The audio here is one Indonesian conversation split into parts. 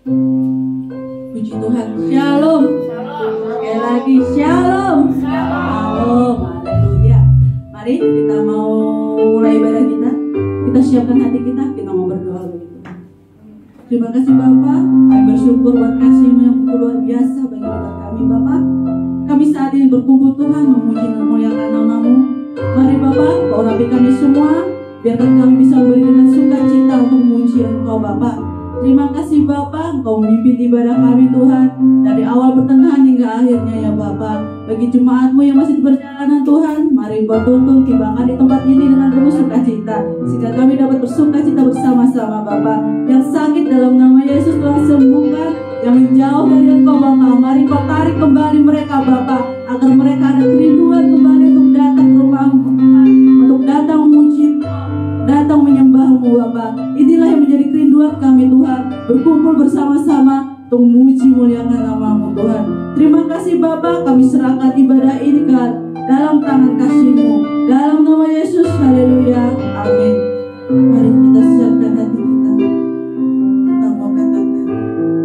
Puji Tuhan. Shalom. Sekali lagi shalom. Shalom. Haleluya. Mari kita mau mulai ibadah kita. Kita siapkan hati kita. Kita mau berdoa begitu. Terima kasih Bapak. Kami bersyukur buat kasih-Mu yang begitu luar biasa bagi hidup kami Bapak. Kami saat ini berkumpul Tuhan memuji dan memuliakan nama-Mu. Mari Bapak, Kau urapi kami semua. Biarkan kami bisa beri dengan sukacita untuk memuji Engkau Bapak. Terima kasih Bapak, Engkau memimpin ibadah kami Tuhan dari awal pertengahan hingga akhirnya ya Bapak. Bagi jemaat-Mu yang masih di perjalanan Tuhan, mari Engkau tuntun tibakan di tempat ini dengan penuh sukacita, sehingga kami dapat bersukacita bersama-sama Bapak. Yang sakit dalam nama Yesus Tuhan sembuhkan, yang menjauh dari Engkau Bapak, mari Kau tarik kembali mereka Bapak, agar mereka ada kerinduan kembali untuk datang ke rumah-Mu Tuhan, untuk datang memuji, datang menyembah-Mu Bapak. Inilah yang menjadi kerinduan kami Tuhan, berkumpul bersama-sama untuk memuji muliakan nama-Mu Tuhan. Terima kasih Bapak, kami serahkan ibadah ini ke dalam tangan kasih-Mu, dalam nama Yesus. Haleluya, amin. Mari kita siapkan hati kita. Kita mau katakan, haleluya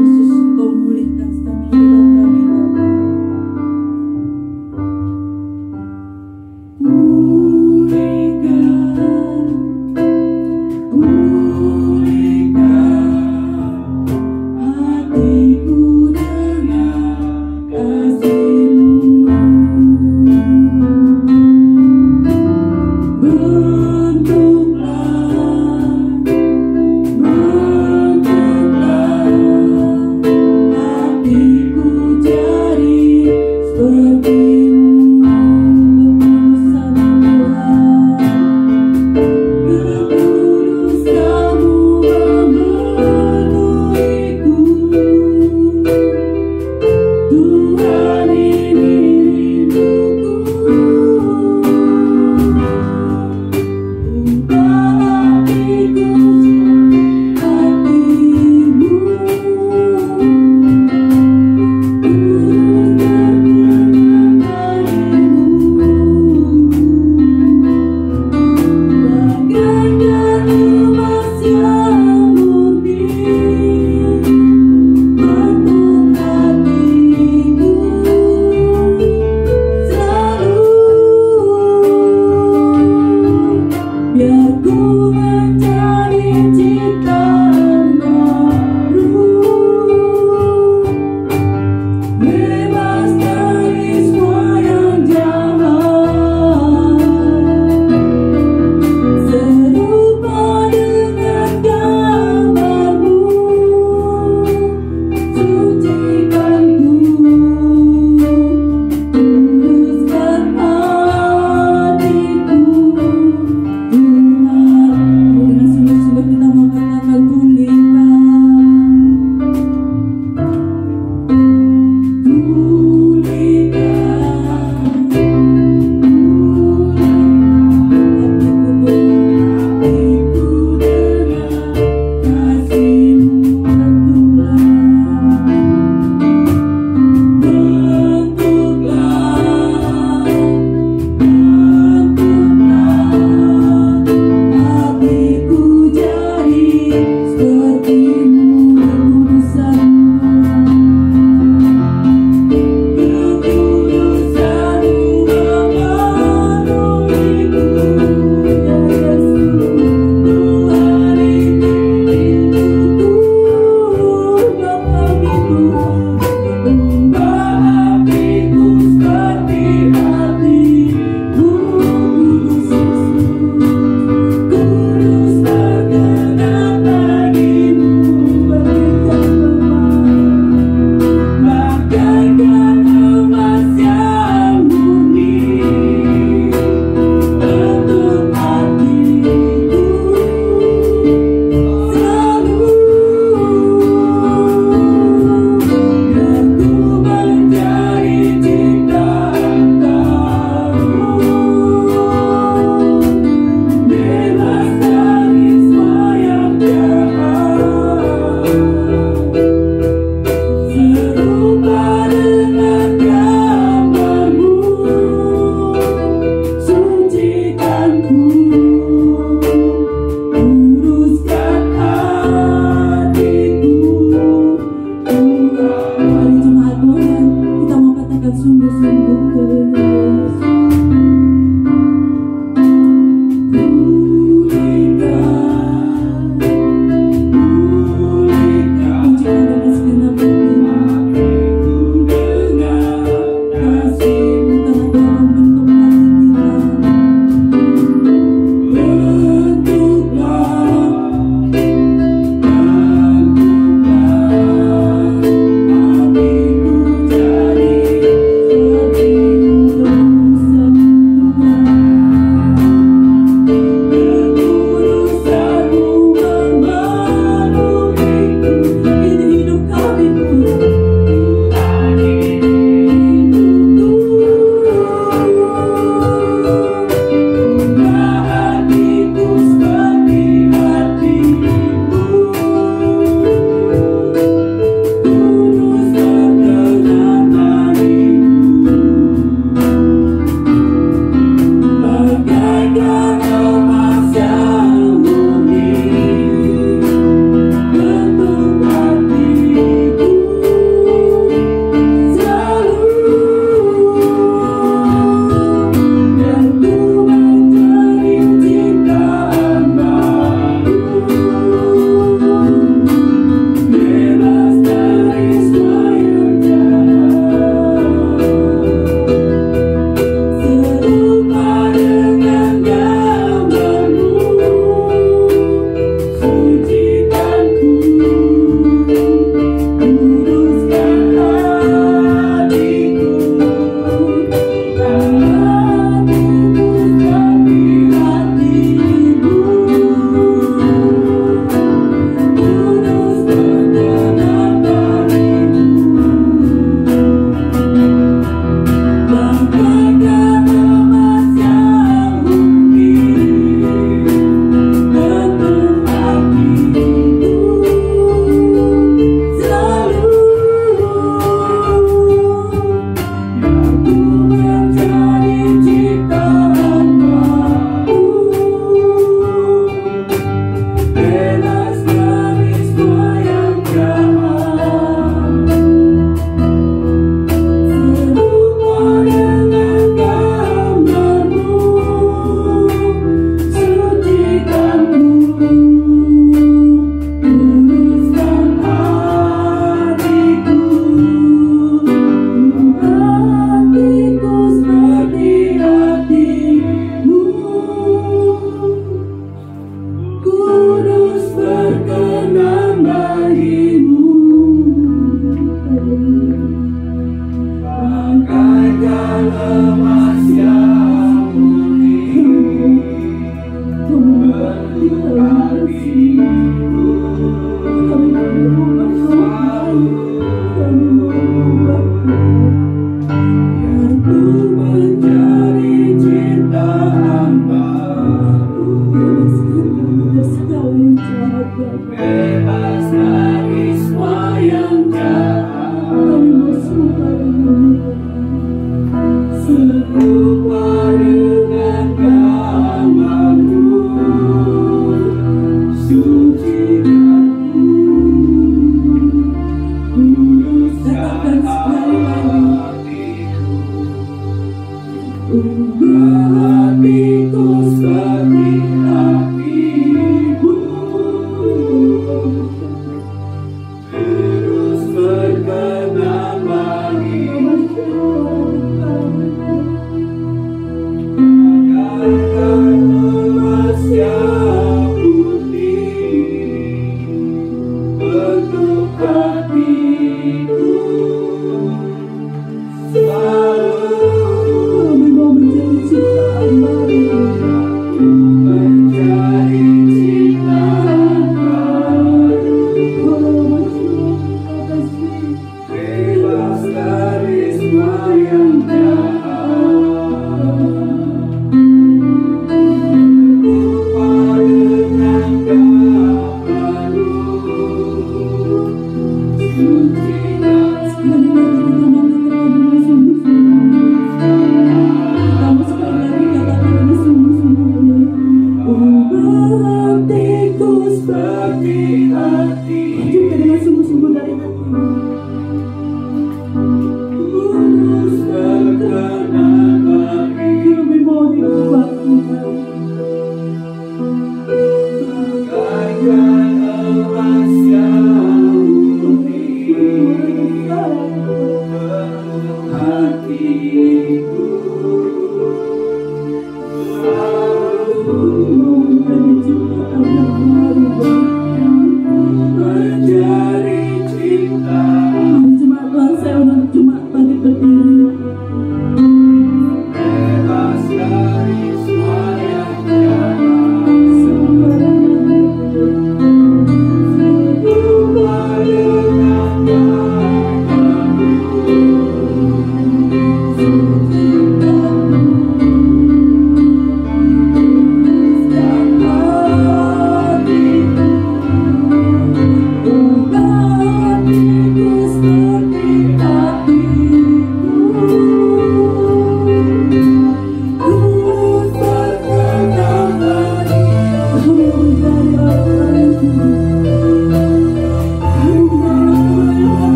Yesus, Engkau pulihkan setiap kehidupan kami Bapak. Hatiku dengan kasih-Mu.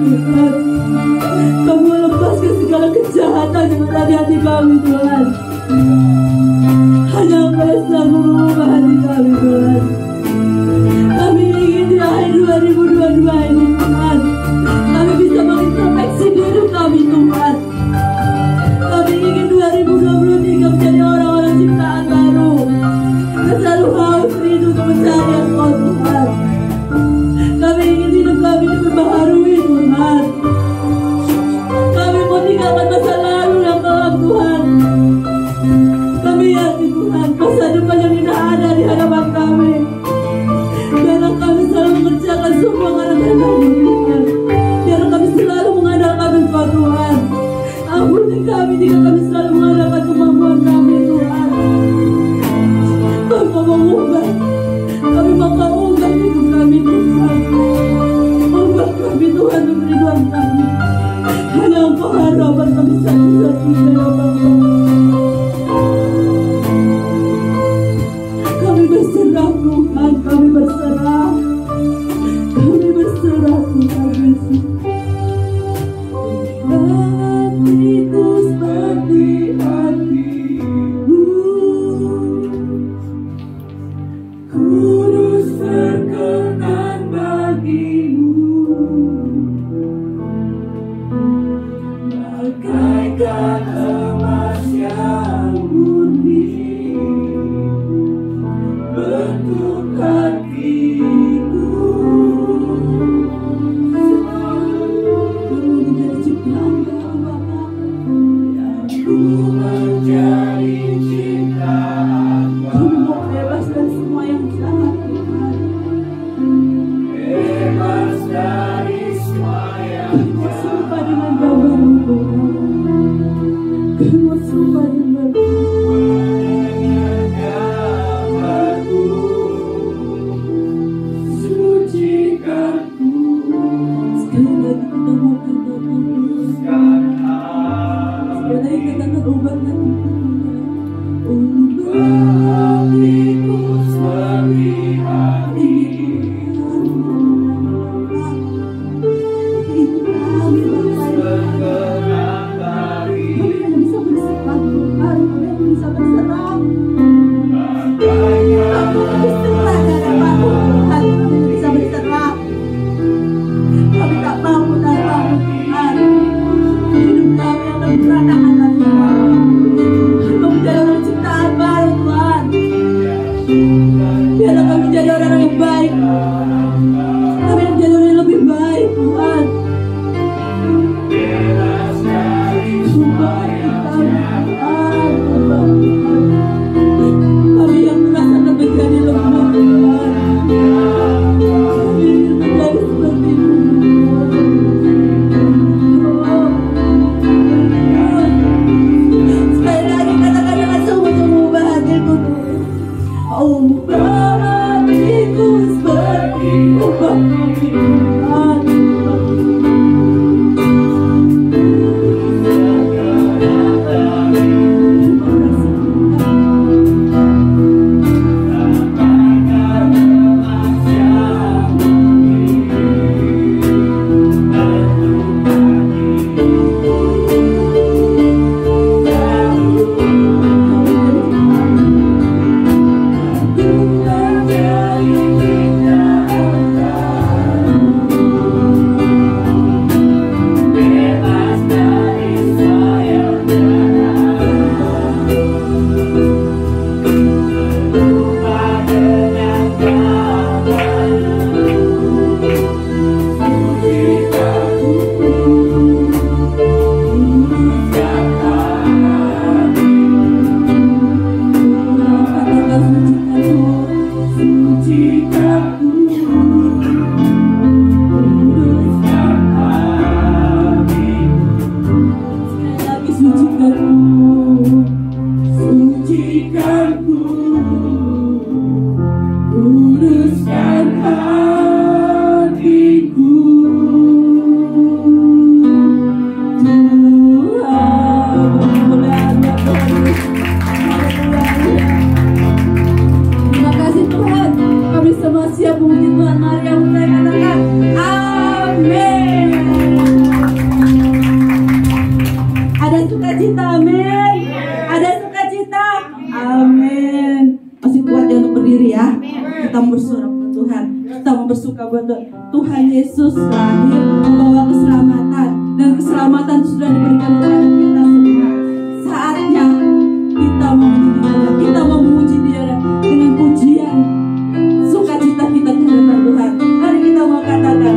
Tuhan. Kamu lepaskan segala kejahatan yang ada di hati kami Tuhan. Hanya Engkau yang sanggup mengubah hati kami Tuhan. Kami ingin di akhir 2022 ini Tuhan, kami bisa mengintrospeksi diri kami Tuhan. Kami ingin 2023 menjadi orang-orang ciptaan baru yang selalu haus rindu untuk mencari Engkau Tuhan. Kami ingin hidup kami diperbaharui Tuhan. Kami mau tinggalkan masa lalu yang kelam Tuhan. Kami yakin Tuhan masa depan yang tidak ada di hadapan kami. Biarlah kami selalu mengerjakan semua karena-Mu Tuhan. Biarlah kami selalu mengandalkan Engkau Tuhan. Ampuni kami jika kami selalu mengandalkan kemampuan kami Tuhan. Kami mau mengubah, kami mau Kau ubah hidup kami Tuhan. Ubah kami Tuhan untuk ridwan kami. Hanya Engkau harapan kami satu-satunya ya Bapa. Kami berserah Tuhan, kami berserah. Kami berserah Tuhan Yesus. Hatiku seperti hati-Mu, kudus berkenan bagi-Mu, bagaikan emas yang murni bentuk hatiku. Ku menjadi ciptaan Bapa. Kami mau bebas dari semua yang jahat Tuhan. Bebas dari semua yang jahat. Kami mau serupa dengan gambar-Mu Tuhan. Kami mau serupa dengan gambar-Mu. Sucikan-Ku. Sekali lagi kita mau katakan Tuhan. Sekali lagi katakan ubah hatiku Tuhan. Ubah hatiku seperti hati-Mu. Kami berkenan bagi-Mu. Kami hanya bisa berserah Tuhan. Kami hanya bisa berserah. Kami berserah hadapan-Mu Tuhan. Kami bisa berserah. Kami tak mampu tanpa-Mu Tuhan. Hidup kami akan berantakan Tuhan. Kami menjadi orang ciptaan baru Tuhan. Biarlah kami menjadi orang-orang yang baik. Kami menjadi orang yang lebih baik Tuhan. Ubah kami Tuhan. Ubah Tuhan. Kami yang merasakan menjadi lemah Tuhan. Kami ingin menjadi seperti-Mu Tuhan. Sekali lagi katakan dengan sungguh-sungguh, ubah hatiku Tuhan. Ubah hatiku seperti ubah Tuhan. Siap memuji Tuhan, mari yang saya katakan amin. Tuhan. Kita mau bersuka buat Tuhan Yesus lahir membawa keselamatan, dan keselamatan sudah diberikan kepada kita semua. Saatnya kita mau menyanyikan Dia, kita mau memuji Dia dengan pujian sukacita kita di hadapan Tuhan. Mari kita mau katakan,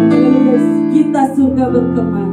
kita surga berkembang.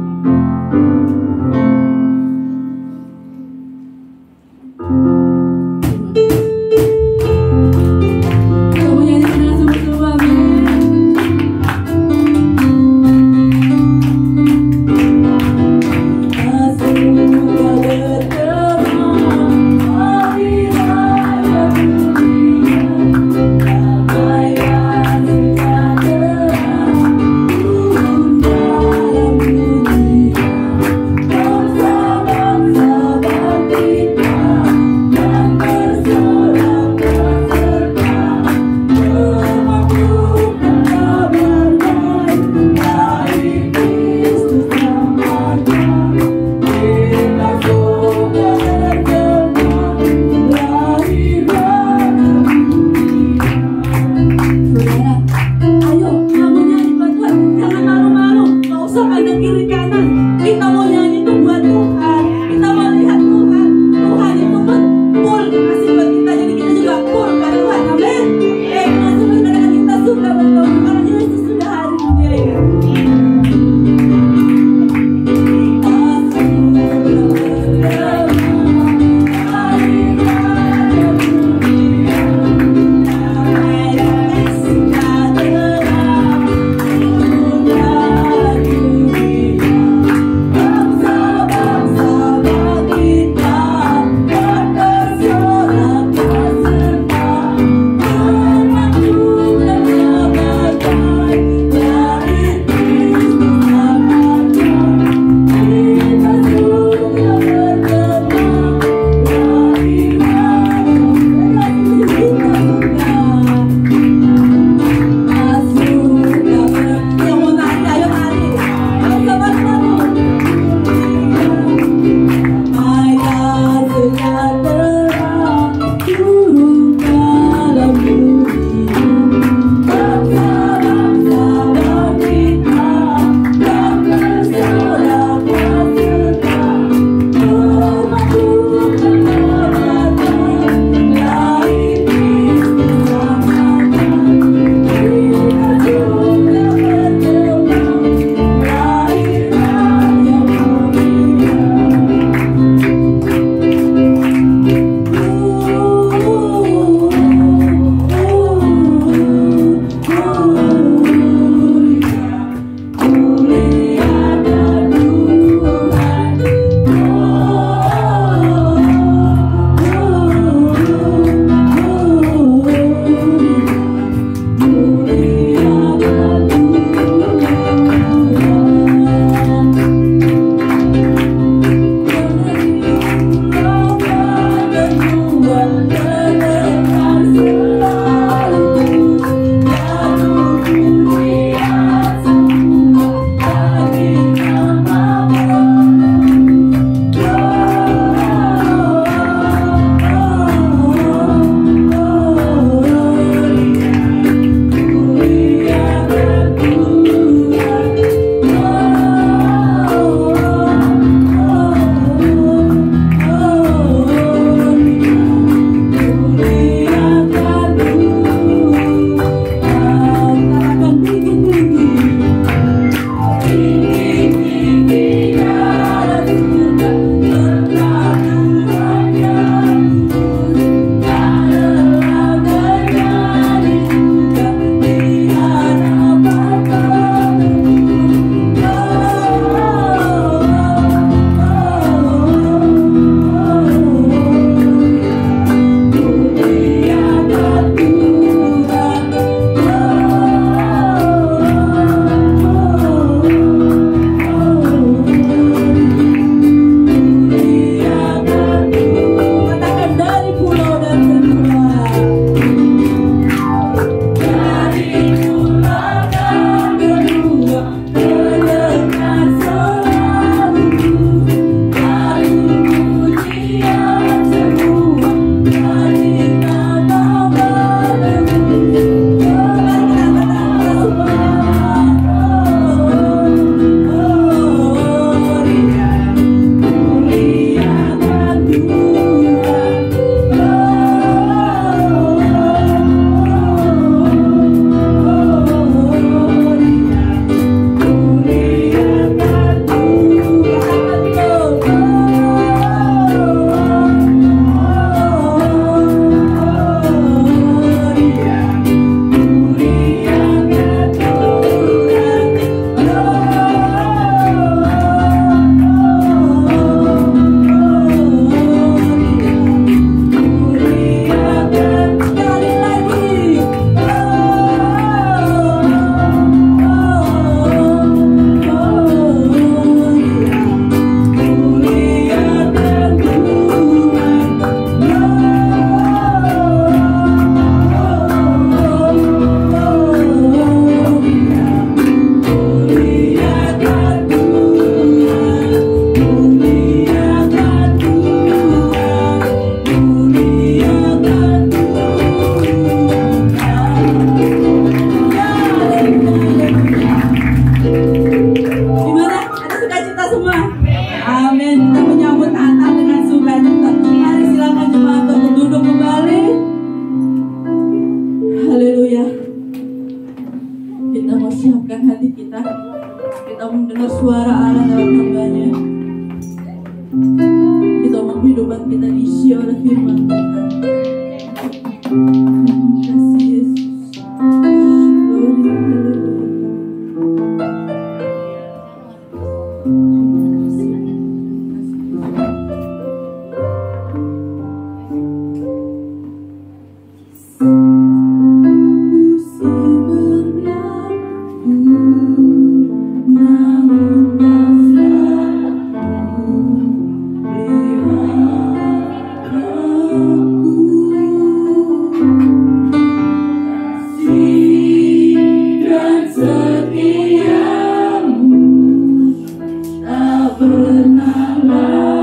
siapkan hati kita. Kita mendengar suara Allah dalam hambanya. Kita mau kehidupan kita diisi oleh firman Tuhan. Terima kasih Yesus. Glory, haleluya.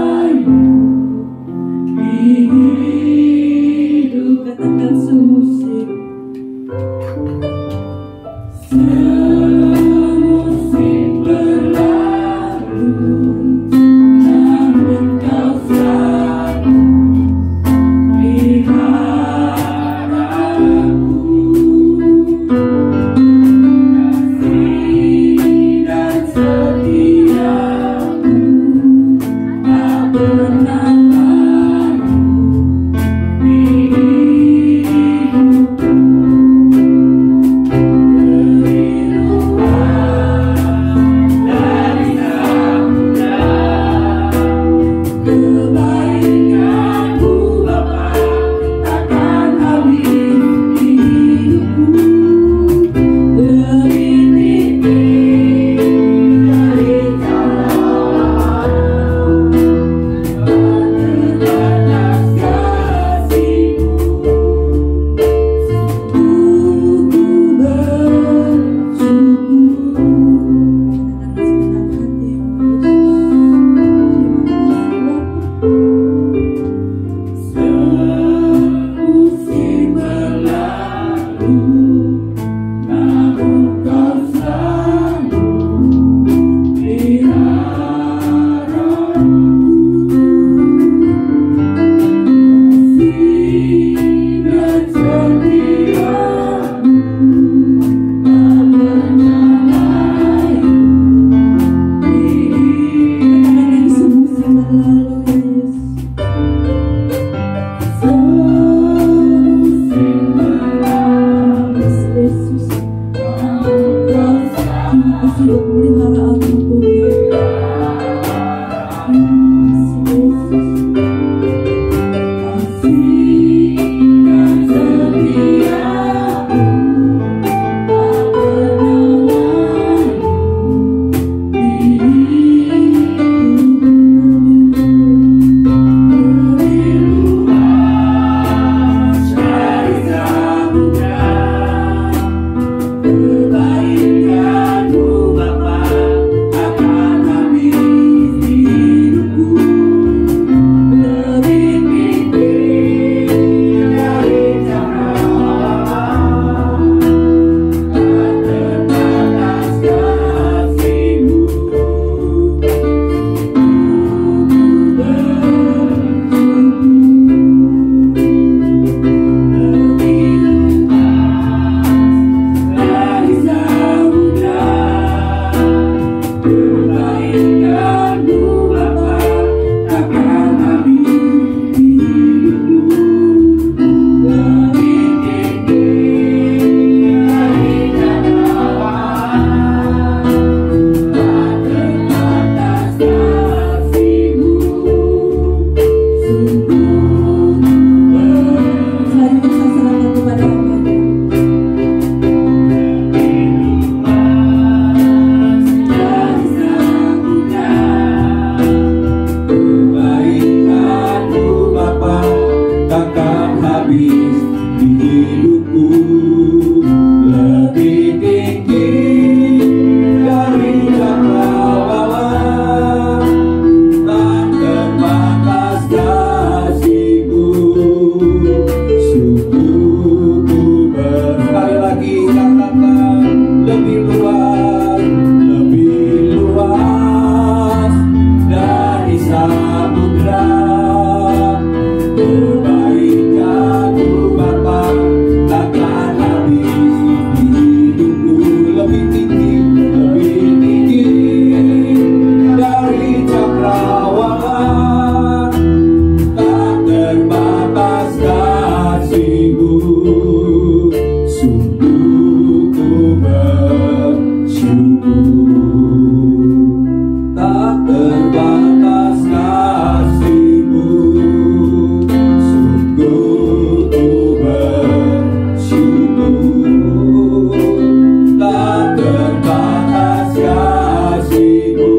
terbatas kasih-Mu,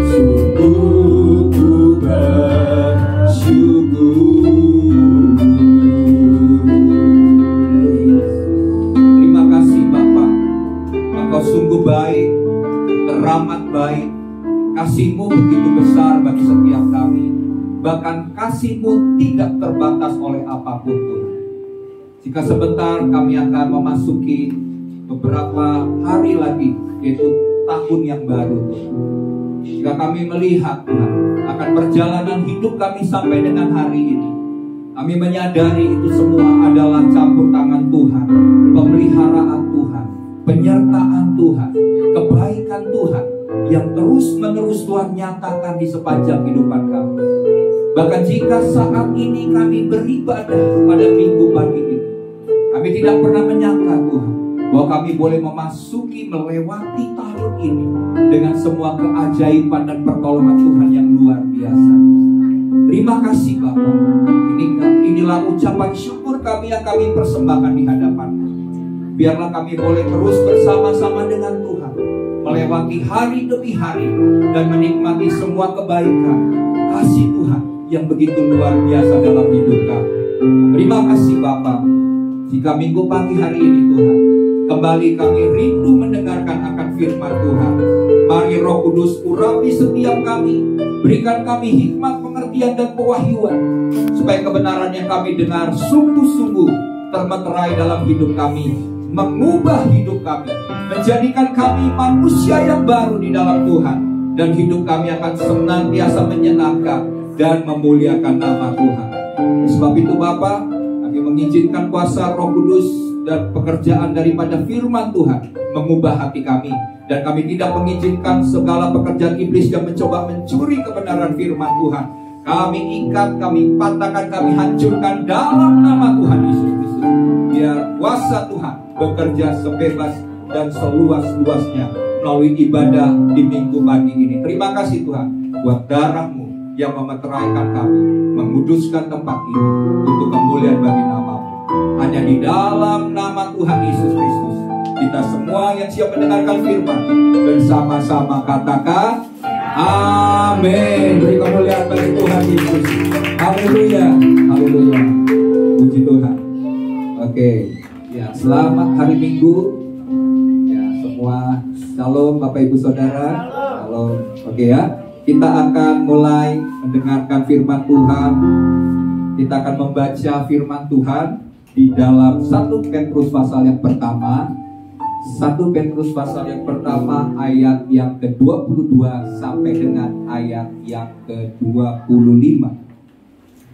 sungguh ku bersyukur. Terima kasih Bapa, Engkau sungguh baik, teramat baik. Kasih-Mu begitu besar bagi setiap kami. Bahkan kasih-Mu tidak terbatas oleh apapun Tuhan. Jika sebentar kami akan memasuki beberapa hari lagi, yaitu tahun yang baru Tuhan. Jika kami melihat Tuhan akan perjalanan hidup kami sampai dengan hari ini, kami menyadari itu semua adalah campur tangan Tuhan, pemeliharaan Tuhan, penyertaan Tuhan, kebaikan Tuhan yang terus-menerus Tuhan nyatakan di sepanjang kehidupan kami. Bahkan jika saat ini kami beribadah pada minggu pagi ini, kami tidak pernah menyangka Tuhan bahwa kami boleh memasuki, melewati tahun ini dengan semua keajaiban dan pertolongan Tuhan yang luar biasa. Terima kasih Bapa. Inilah ucapan syukur kami yang kami persembahkan di hadapan-Mu. Biarlah kami boleh terus bersama-sama dengan Tuhan, melewati hari demi hari dan menikmati semua kebaikan, kasih Tuhan yang begitu luar biasa dalam hidup kami. Terima kasih Bapa. Jika minggu pagi hari ini Tuhan, kembali kami rindu mendengarkan akan firman Tuhan. Mari Roh Kudus urapi setiap kami, berikan kami hikmat, pengertian dan pewahyuan, supaya kebenaran yang kami dengar sungguh-sungguh termeterai dalam hidup kami, mengubah hidup kami, menjadikan kami manusia yang baru di dalam Tuhan, dan hidup kami akan senantiasa menyenangkan dan memuliakan nama Tuhan. Sebab itu Bapa, kami mengizinkan kuasa Roh Kudus dan pekerjaan daripada firman Tuhan mengubah hati kami, dan kami tidak mengizinkan segala pekerjaan iblis yang mencoba mencuri kebenaran firman Tuhan. Kami ikat, kami patahkan, kami hancurkan dalam nama Tuhan Yesus Kristus. Biar kuasa Tuhan bekerja sebebas dan seluas-luasnya melalui ibadah di minggu pagi ini. Terima kasih Tuhan buat darah-Mu yang memeteraikan kami, menguduskan tempat ini untuk kemuliaan bagi nama-Mu. Hanya di dalam nama Tuhan Yesus Kristus, kita semua yang siap mendengarkan firman bersama-sama katakan amin. Beri kemuliaan bagi Tuhan Yesus. Haleluya, haleluya. Puji Tuhan. Oke, ya, selamat hari Minggu. Ya, semua shalom Bapak Ibu Saudara. Shalom. Oke ya, kita akan mulai mendengarkan firman Tuhan. Kita akan membaca firman Tuhan di dalam 1 Petrus pasal yang pertama. 1 Petrus pasal yang pertama ayat yang ke-22 sampai dengan ayat yang ke-25.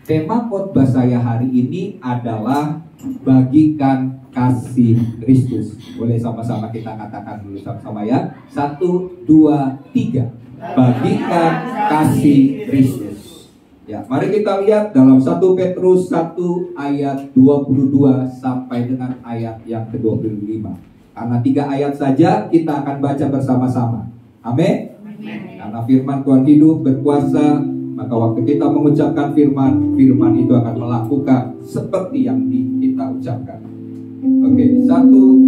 Tema khotbah saya hari ini adalah bagikan kasih Kristus. Boleh sama-sama kita katakan dulu sama-sama ya. 1, 2, 3. Bagikan kasih Kristus. Ya, mari kita lihat dalam 1 Petrus 1 ayat 22 sampai dengan ayat yang ke-25. Karena 3 ayat saja kita akan baca bersama-sama. Amin. Karena firman Tuhan hidup, berkuasa, maka waktu kita mengucapkan firman, firman itu akan melakukan seperti yang kita ucapkan. Oke, 1,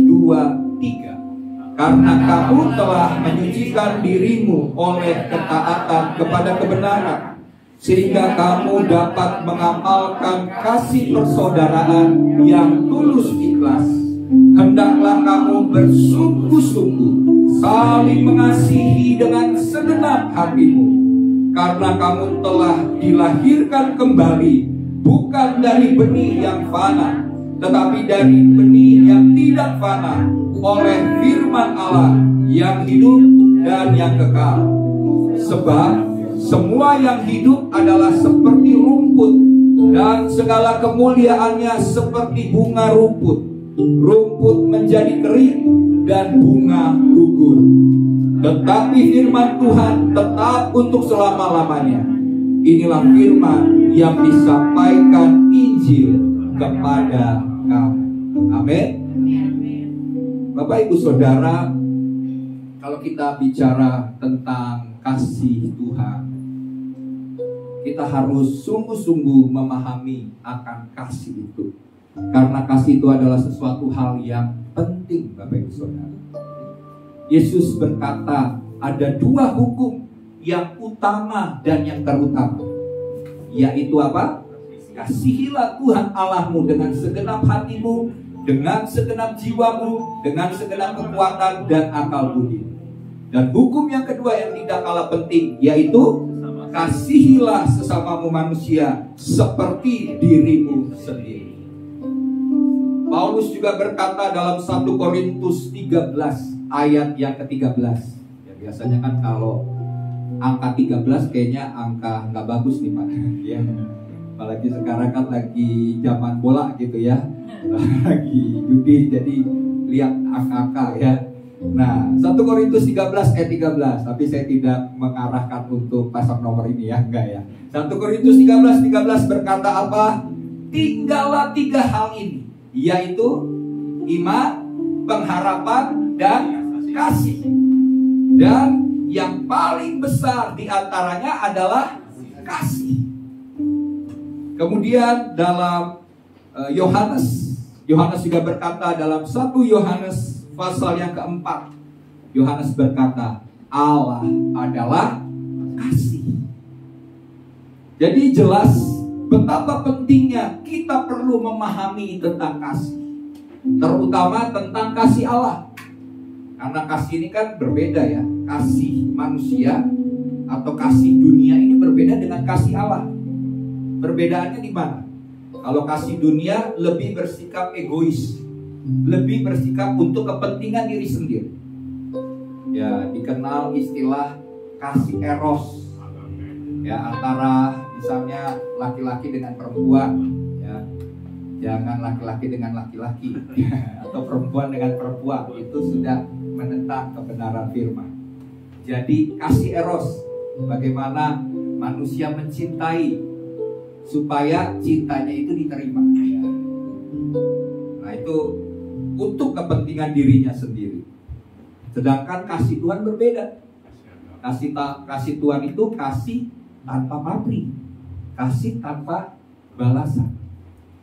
2, 3. Karena kamu telah menyucikan dirimu oleh ketaatan kepada kebenaran, sehingga kamu dapat mengamalkan kasih persaudaraan yang tulus ikhlas. Hendaklah kamu bersungguh-sungguh saling mengasihi dengan segenap hatimu, karena kamu telah dilahirkan kembali, bukan dari benih yang fana, tetapi dari benih yang tidak fana, oleh firman Allah yang hidup dan yang kekal. Sebab semua yang hidup adalah seperti rumput, dan segala kemuliaannya seperti bunga rumput. Rumput menjadi kering dan bunga gugur, tetapi firman Tuhan tetap untuk selama-lamanya. Inilah firman yang disampaikan Injil kepada kamu. Amin. Bapak Ibu Saudara, kalau kita bicara tentang kasih Tuhan, kita harus sungguh-sungguh memahami akan kasih itu. Karena kasih itu adalah sesuatu hal yang penting, Bapak Ibu Saudara. Yesus berkata ada dua hukum yang utama dan yang terutama, yaitu apa? Kasihilah Tuhan Allahmu dengan segenap hatimu, dengan segenap jiwamu, dengan segenap kekuatan dan akal budi. Dan hukum yang kedua yang tidak kalah penting, yaitu kasihilah sesamamu manusia seperti dirimu sendiri. Paulus juga berkata dalam 1 Korintus 13 ayat yang ke-13. Ya, biasanya kan kalau angka 13 kayaknya angka nggak bagus nih Pak. Ya. Apalagi sekarang kan lagi zaman bola gitu ya. Lagi judi, jadi lihat angka-angka ya. Nah, 1 Korintus 13 ayat 13. Tapi saya tidak mengarahkan untuk pasang nomor ini ya, enggak ya. 1 Korintus 13 berkata apa? Tinggallah 3 hal ini, yaitu iman, pengharapan, dan kasih. Dan yang paling besar di antaranya adalah kasih. Kemudian dalam Yohanes juga berkata dalam 1 Yohanes pasal yang keempat, Yohanes berkata, Allah adalah kasih. Jadi jelas betapa pentingnya kita perlu memahami tentang kasih, terutama tentang kasih Allah. Karena kasih ini kan berbeda ya. Kasih manusia atau kasih dunia ini berbeda dengan kasih Allah. Perbedaannya di mana? Kalau kasih dunia lebih bersikap egois, lebih bersikap untuk kepentingan diri sendiri. Ya, dikenal istilah kasih eros. Ya, antara misalnya laki-laki dengan perempuan, ya. Jangan laki-laki dengan laki-laki atau perempuan dengan perempuan, itu sudah menentang kebenaran firman. Jadi kasih eros, bagaimana manusia mencintai supaya cintanya itu diterima ya. Nah, itu untuk kepentingan dirinya sendiri. Sedangkan kasih Tuhan berbeda. Kasih Tuhan itu kasih tanpa pamrih, kasih tanpa balasan.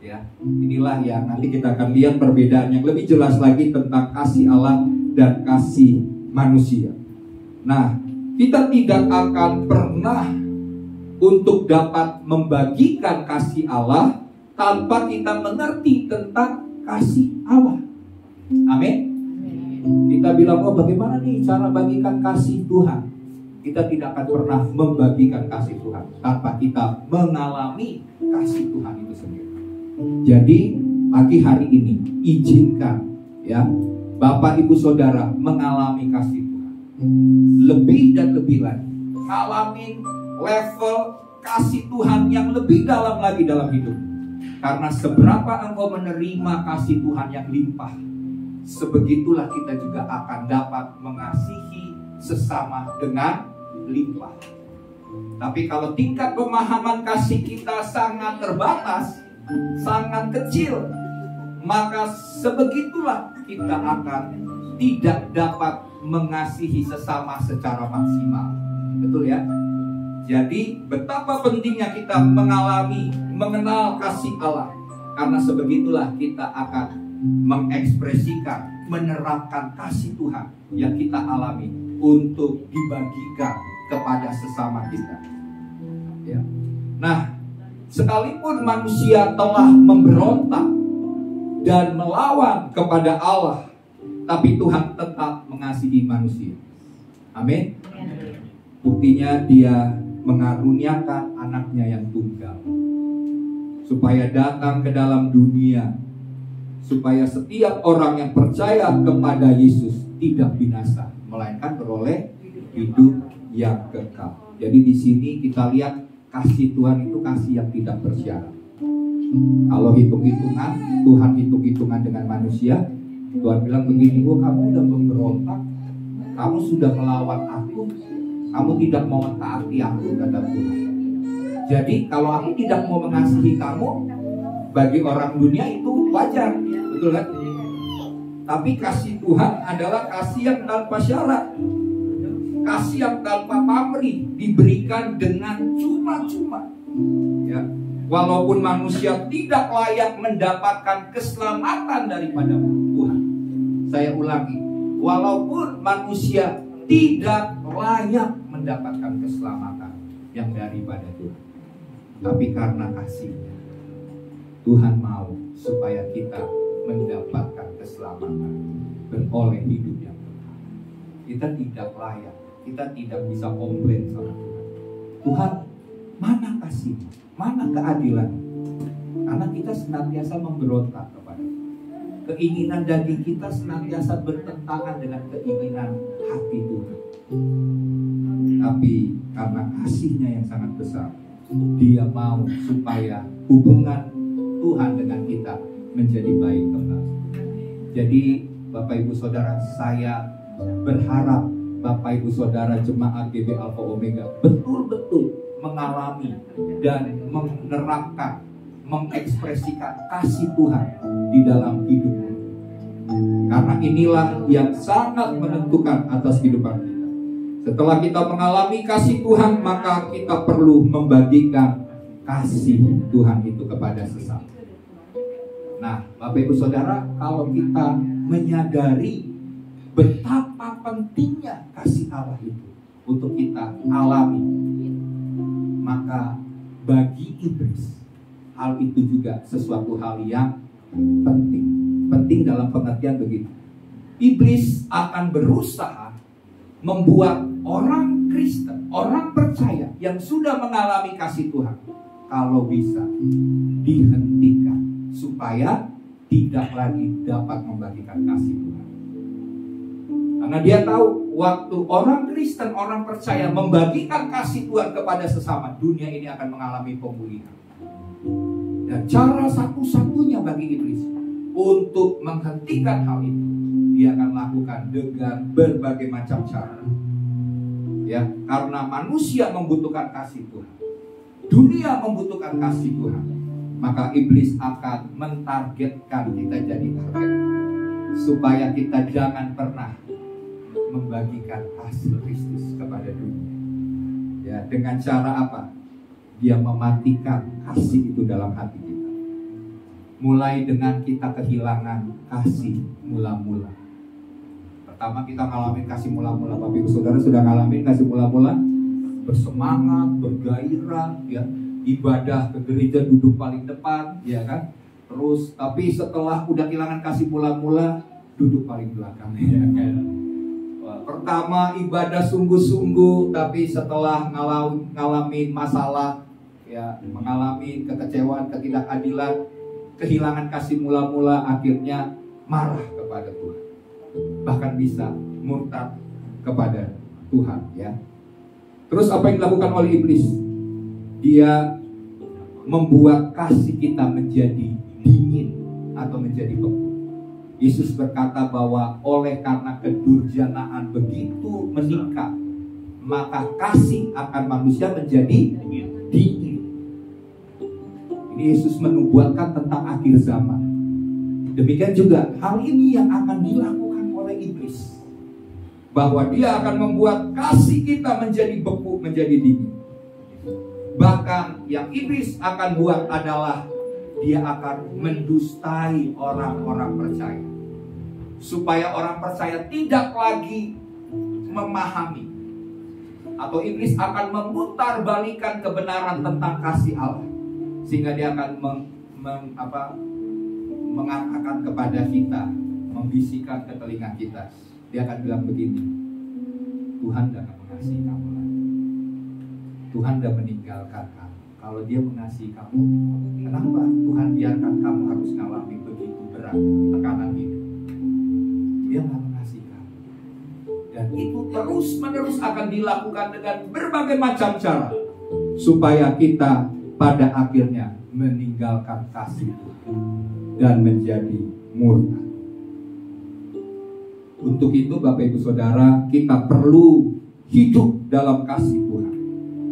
Ya, inilah yang nanti kita akan lihat perbedaan yang lebih jelas lagi tentang kasih Allah dan kasih manusia. Nah, kita tidak akan pernah untuk dapat membagikan kasih Allah tanpa kita mengerti tentang kasih Allah. Amin. Kita bilang, oh bagaimana nih cara bagikan kasih Tuhan? Kita tidak akan pernah membagikan kasih Tuhan tanpa kita mengalami kasih Tuhan itu sendiri. Jadi pagi hari ini izinkan ya Bapak Ibu Saudara mengalami kasih Tuhan lebih dan lebih lagi, ngalamin level kasih Tuhan yang lebih dalam lagi dalam hidup. Karena seberapa engkau menerima kasih Tuhan yang limpah, sebegitulah kita juga akan dapat mengasihi sesama dengan limpah. Tapi kalau tingkat pemahaman kasih kita sangat terbatas, sangat kecil, maka sebegitulah kita akan tidak dapat mengasihi sesama secara maksimal. Betul ya? Jadi betapa pentingnya kita mengenal kasih Allah. Karena sebegitulah kita akan mengekspresikan, menerapkan kasih Tuhan yang kita alami untuk dibagikan kepada sesama kita. Ya. Nah, sekalipun manusia telah memberontak dan melawan kepada Allah, tapi Tuhan tetap mengasihi manusia. Amin. Buktinya Dia mengaruniakan anaknya yang tunggal, supaya datang ke dalam dunia, supaya setiap orang yang percaya kepada Yesus tidak binasa, melainkan beroleh hidup yang kekal. Jadi di sini kita lihat kasih Tuhan itu kasih yang tidak bersyarat. Kalau hitung-hitungan, Tuhan hitung-hitungan dengan manusia, Tuhan bilang begini, oh kamu sudah memberontak, kamu sudah melawan aku, kamu tidak mau mentaati aku, kata Tuhan. Jadi kalau aku tidak mau mengasihi kamu, bagi orang dunia itu wajar, betul kan? Tapi kasih Tuhan adalah kasih yang tanpa syarat, kasih yang tanpa pamrih, diberikan dengan cuma-cuma. Ya, walaupun manusia tidak layak mendapatkan keselamatan daripada Tuhan, Saya ulangi, walaupun manusia tidak layak mendapatkan keselamatan yang daripada Tuhan, tapi karena kasih-Nya, Tuhan mau supaya kita mendapatkan keselamatan, beroleh hidup yang kekal. Kita tidak layak, kita tidak bisa komplain sama Tuhan. Tuhan, mana kasih, mana keadilan? Karena kita senantiasa memberontak kepada Tuhan. Keinginan daging kita senantiasa bertentangan dengan keinginan hati Tuhan. Tapi karena kasih-Nya yang sangat besar, Dia mau supaya hubungan Tuhan dengan kita menjadi baik kembali. Jadi Bapak Ibu Saudara, saya berharap Bapak Ibu Saudara jemaat GB Alpha Omega betul-betul mengalami dan menerapkan, mengekspresikan kasih Tuhan di dalam hidupmu. Karena inilah yang sangat menentukan atas kehidupan kita. Setelah kita mengalami kasih Tuhan, maka kita perlu membagikan kasih Tuhan itu kepada sesama. Nah, Bapak Ibu Saudara, kalau kita menyadari betapa pentingnya kasih Allah itu untuk kita alami, maka bagi iblis hal itu juga sesuatu hal yang penting. Penting dalam pengertian begini. Iblis akan berusaha membuat orang Kristen, orang percaya yang sudah mengalami kasih Tuhan, kalau bisa dihentikan supaya tidak lagi dapat membagikan kasih Tuhan. Karena dia tahu waktu orang Kristen, orang percaya membagikan kasih Tuhan kepada sesama, dunia ini akan mengalami pemulihan. Dan cara satu-satunya bagi iblis untuk menghentikan hal itu, dia akan lakukan dengan berbagai macam cara. Ya, karena manusia membutuhkan kasih Tuhan, dunia membutuhkan kasih Tuhan, maka iblis akan mentargetkan kita jadi target, supaya kita jangan pernah membagikan kasih Kristus kepada dunia. Ya, dengan cara apa? Dia mematikan kasih itu dalam hati kita. Mulai dengan kita kehilangan kasih mula-mula. Pertama kita ngalamin kasih mula-mula. Bapak Ibu Saudara sudah ngalamin kasih mula-mula? Bersemangat, bergairah, ya, ibadah ke gereja duduk paling depan, ya kan? Terus tapi setelah udah kehilangan kasih mula-mula, duduk paling belakang, ya kan? Pertama ibadah sungguh-sungguh, tapi setelah ngalamin masalah, ya, mengalami kekecewaan, ketidakadilan, kehilangan kasih mula-mula, akhirnya marah kepada Tuhan, bahkan bisa murtad kepada Tuhan, ya. Terus apa yang dilakukan oleh iblis? Dia membuat kasih kita menjadi dingin atau menjadi beku. Yesus berkata bahwa oleh karena kedurjanaan begitu meningkat, maka kasih akan manusia menjadi dingin. Ini Yesus menubuatkan tentang akhir zaman. Demikian juga hal ini yang akan dilakukan oleh iblis, bahwa dia akan membuat kasih kita menjadi beku, menjadi dingin. Bahkan yang iblis akan buat adalah dia akan mendustai orang-orang percaya, supaya orang percaya tidak lagi memahami, atau iblis akan memutarbalikkan kebenaran tentang kasih Allah, sehingga dia akan mengatakan kepada kita, membisikkan ke telinga kita. Dia akan bilang begini, Tuhan tidak mengasihi kamu lagi, Tuhan sudah meninggalkan kamu. Kalau dia mengasihi kamu, kenapa Tuhan biarkan kamu harus mengalami begitu berat tekanan hidup? Dia tidak mengasihi kamu. Dan itu terus-menerus akan dilakukan dengan berbagai macam cara, supaya kita pada akhirnya meninggalkan kasih Tuhan dan menjadi murtad. Untuk itu Bapak Ibu Saudara, kita perlu hidup dalam kasih Tuhan,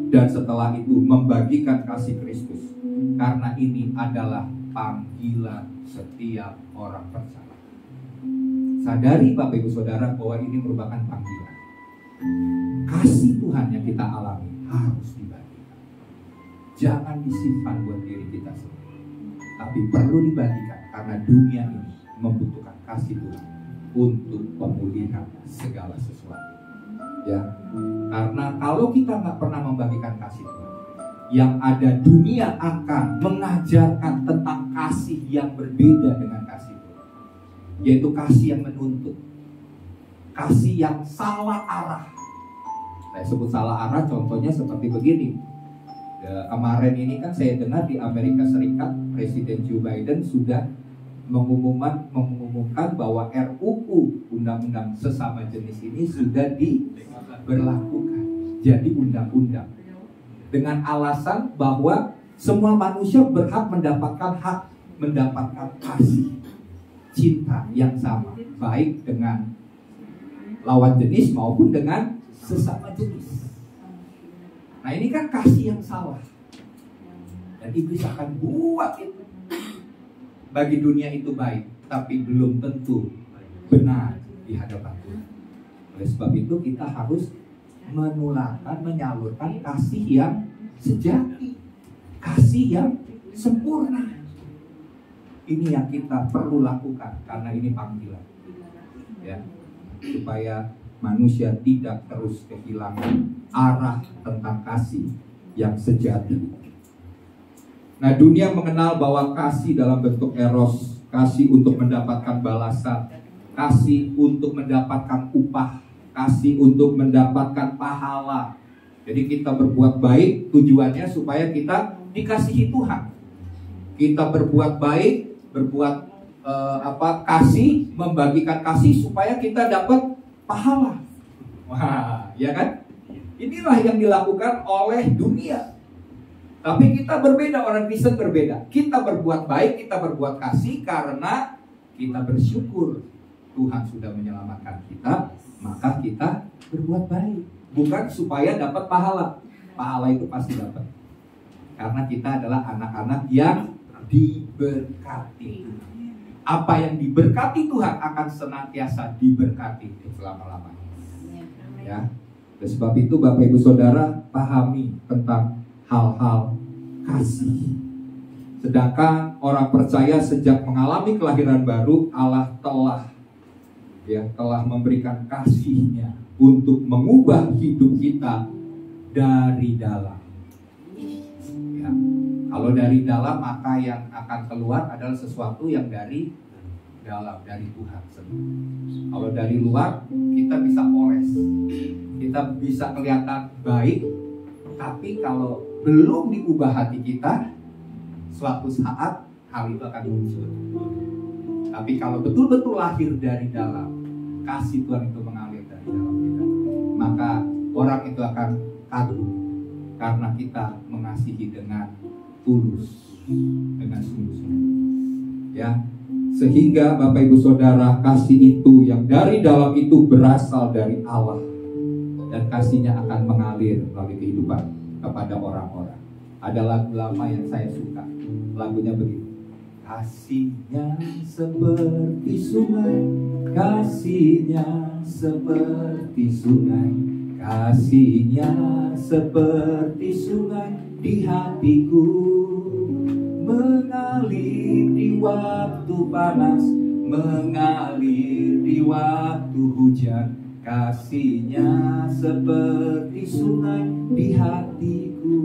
dan setelah itu membagikan kasih Kristus, karena ini adalah panggilan setiap orang percaya. Sadari Bapak Ibu Saudara bahwa ini merupakan panggilan. Kasih Tuhan yang kita alami harus dibagikan. Jangan disimpan buat diri kita sendiri, tapi perlu dibagikan karena dunia ini membutuhkan kasih Tuhan untuk pemulihan segala sesuatu. Ya, karena kalau kita nggak pernah membagikan kasih Tuhan, yang ada dunia akan mengajarkan tentang kasih yang berbeda dengan kasih Tuhan, yaitu kasih yang menuntut, kasih yang salah arah. Saya sebut salah arah, contohnya seperti begini. Kemarin ini kan saya dengar di Amerika Serikat Presiden Joe Biden sudah mengumumkan bahwa RUU Undang-Undang Sesama Jenis ini sudah diberlakukan jadi undang-undang, dengan alasan bahwa semua manusia berhak mendapatkan kasih cinta yang sama, baik dengan lawan jenis maupun dengan sesama jenis. Nah, ini kan kasih yang salah, dan iblis akan buat itu bagi dunia itu baik, tapi belum tentu benar di hadapan Tuhan. Oleh sebab itu kita harus menyalurkan kasih yang sejati, kasih yang sempurna. Ini yang kita perlu lakukan, karena ini panggilan, ya, supaya manusia tidak terus kehilangan arah tentang kasih yang sejati. Nah, dunia mengenal bahwa kasih dalam bentuk eros, kasih untuk mendapatkan balasan, kasih untuk mendapatkan upah, kasih untuk mendapatkan pahala. Jadi kita berbuat baik tujuannya supaya kita dikasihi Tuhan. Kita berbuat baik, kasih, membagikan kasih supaya kita dapat pahala. Wah, ya kan? Inilah yang dilakukan oleh dunia. Tapi kita berbeda, orang Kristen berbeda. Kita berbuat baik, kita berbuat kasih karena kita bersyukur Tuhan sudah menyelamatkan kita, maka kita berbuat baik. Bukan supaya dapat pahala. Pahala itu pasti dapat, karena kita adalah anak-anak yang diberkati. Apa yang diberkati Tuhan akan senantiasa diberkati selama-lamanya. Ya. Oleh sebab itu Bapak Ibu Saudara, pahami tentang hal-hal kasih. Sedangkan orang percaya sejak mengalami kelahiran baru, Allah telah memberikan kasih-Nya untuk mengubah hidup kita dari dalam. Ya. Kalau dari dalam, maka yang akan keluar adalah sesuatu yang dari dalam, dari Tuhan sendiri. Kalau dari luar, kita bisa poles, kita bisa kelihatan baik, tapi kalau belum diubah hati kita, suatu saat hal itu akan muncul. Tapi kalau betul-betul lahir dari dalam, kasih Tuhan itu mengalir dari dalam kita, maka orang itu akan kagum karena kita mengasihi dengan tulus, dengan sungguh-sungguh. Ya, sehingga Bapak Ibu Saudara, kasih itu yang dari dalam itu berasal dari Allah, dan kasihnya akan mengalir melalui kehidupan kepada orang-orang. Ada lagu lama yang saya suka, lagunya begini: kasihnya seperti sungai, kasihnya seperti sungai, kasihnya seperti sungai di hatiku, mengalir di waktu panas, mengalir di waktu hujan, kasihnya seperti sungai di hatiku.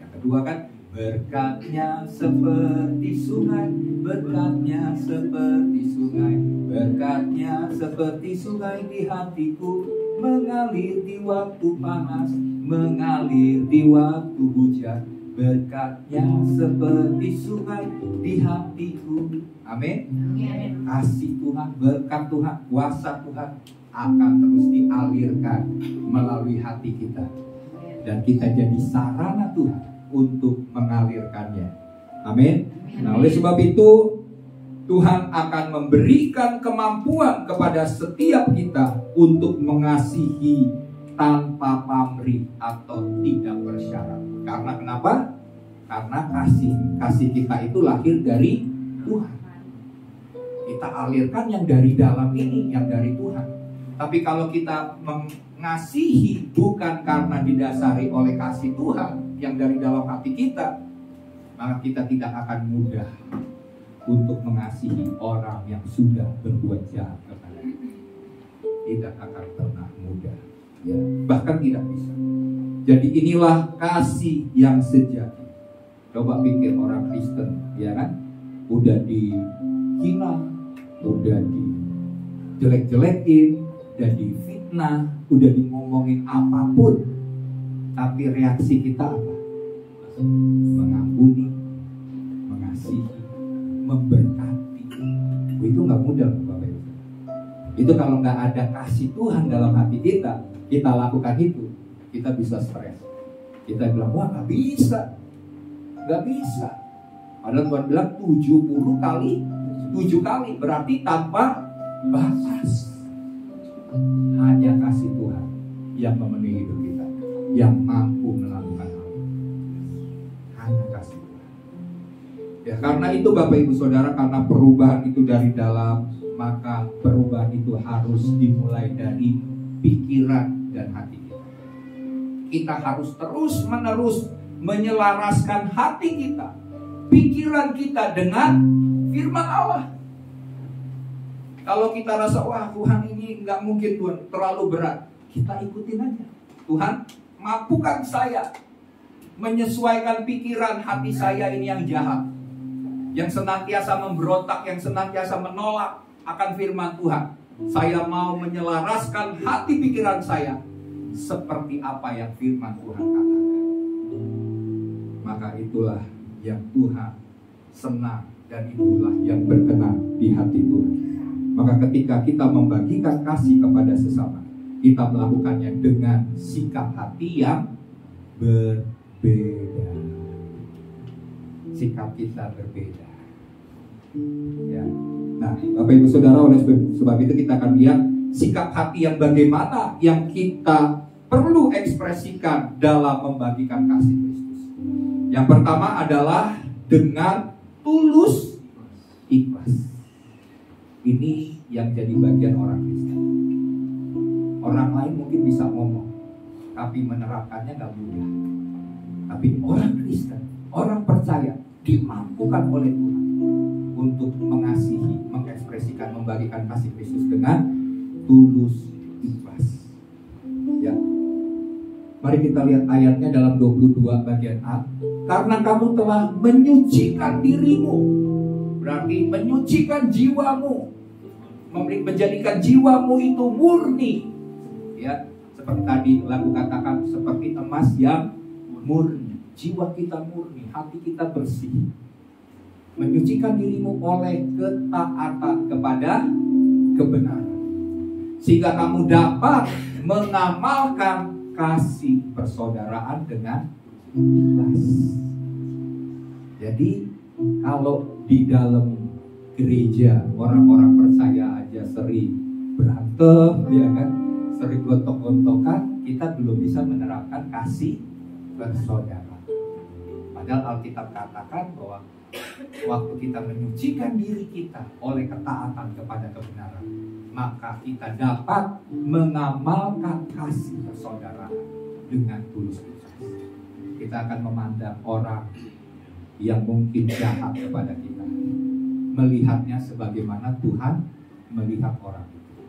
Yang kedua kan, berkatnya seperti sungai, berkatnya seperti sungai, berkatnya seperti sungai di hatiku, mengalir di waktu panas, mengalir di waktu hujan, berkatnya seperti sungai di hatiku. Amin. Kasih Tuhan, berkat Tuhan, kuasa Tuhan akan terus dialirkan melalui hati kita, dan kita jadi sarana Tuhan untuk mengalirkannya. Amin. Nah, oleh sebab itu Tuhan akan memberikan kemampuan kepada setiap kita untuk mengasihi tanpa pamrih atau tidak bersyarat. Karena kenapa? Karena kasih kita itu lahir dari Tuhan. Kita alirkan yang dari dalam ini, yang dari Tuhan. Tapi kalau kita mengasihi bukan karena didasari oleh kasih Tuhan yang dari dalam hati kita, maka kita tidak akan mudah untuk mengasihi orang yang sudah berbuat jahat kepada kita. Tidak akan pernah mudah, ya, bahkan tidak bisa. Jadi inilah kasih yang sejati. Coba pikir orang Kristen, ya kan? Udah dihina, udah dijelek-jelekin, udah difitnah, udah ngomongin apapun, tapi reaksi kita apa? Mengampuni, mengasihi, memberkati. Itu nggak mudah, Bapak Ibu. Itu kalau nggak ada kasih Tuhan dalam hati kita lakukan itu, kita bisa stres. Kita bilang, wah nggak bisa. Padahal Tuhan bilang 70 kali 7 kali, berarti tanpa batas. Hanya kasih Tuhan yang memenuhi hidup kita, yang mampu melakukan hal itu. Hanya kasih Tuhan. Ya, karena itu Bapak Ibu Saudara, karena perubahan itu dari dalam, maka perubahan itu harus dimulai dari pikiran dan hati kita. Kita harus terus-menerus menyelaraskan hati kita, pikiran kita dengan firman Allah. Kalau kita rasa, wah Tuhan ini nggak mungkin, Tuhan terlalu berat, kita ikutin aja. Tuhan, mampukan saya menyesuaikan pikiran hati saya ini yang jahat, yang senantiasa memberontak, yang senantiasa menolak akan firman Tuhan. Saya mau menyelaraskan hati pikiran saya seperti apa yang firman Tuhan katakan. Maka itulah yang Tuhan senang, dan itulah yang berkenan di hati Tuhan. Maka ketika kita membagikan kasih kepada sesama, kita melakukannya dengan sikap hati yang berbeda. Sikap kita berbeda. Ya. Nah, Bapak Ibu Saudara, oleh sebab itu kita akan lihat sikap hati yang bagaimana yang kita perlu ekspresikan dalam membagikan kasih Kristus. Yang pertama adalah dengan tulus ikhlas. Ini yang jadi bagian orang Kristen. Orang lain mungkin bisa ngomong, tapi menerapkannya gak mudah. Tapi orang Kristen, orang percaya, dimampukan oleh Tuhan untuk mengasihi, mengekspresikan, membagikan kasih Kristus dengan tulus ikhlas. Ya. Mari kita lihat ayatnya dalam 22 bagian A. Karena kamu telah menyucikan dirimu, berarti menyucikan jiwamu, menjadikan jiwamu itu murni. Ya, seperti tadi lagu katakan, seperti emas yang murni. Jiwa kita murni, hati kita bersih. Menyucikan dirimu oleh ketaatan kepada kebenaran, sehingga kamu dapat mengamalkan kasih persaudaraan dengan ikhlas. Jadi kalau di dalam gereja orang-orang percaya aja sering berantem, ya kan, sering gontok-gontokan, kita belum bisa menerapkan kasih persaudaraan. Padahal Alkitab katakan bahwa waktu kita menyucikan diri kita oleh ketaatan kepada kebenaran, maka kita dapat mengamalkan kasih persaudaraan dengan tulus ikhlas. Kita akan memandang orang yang mungkin jahat kepada kita, melihatnya sebagaimana Tuhan melihat orang itu.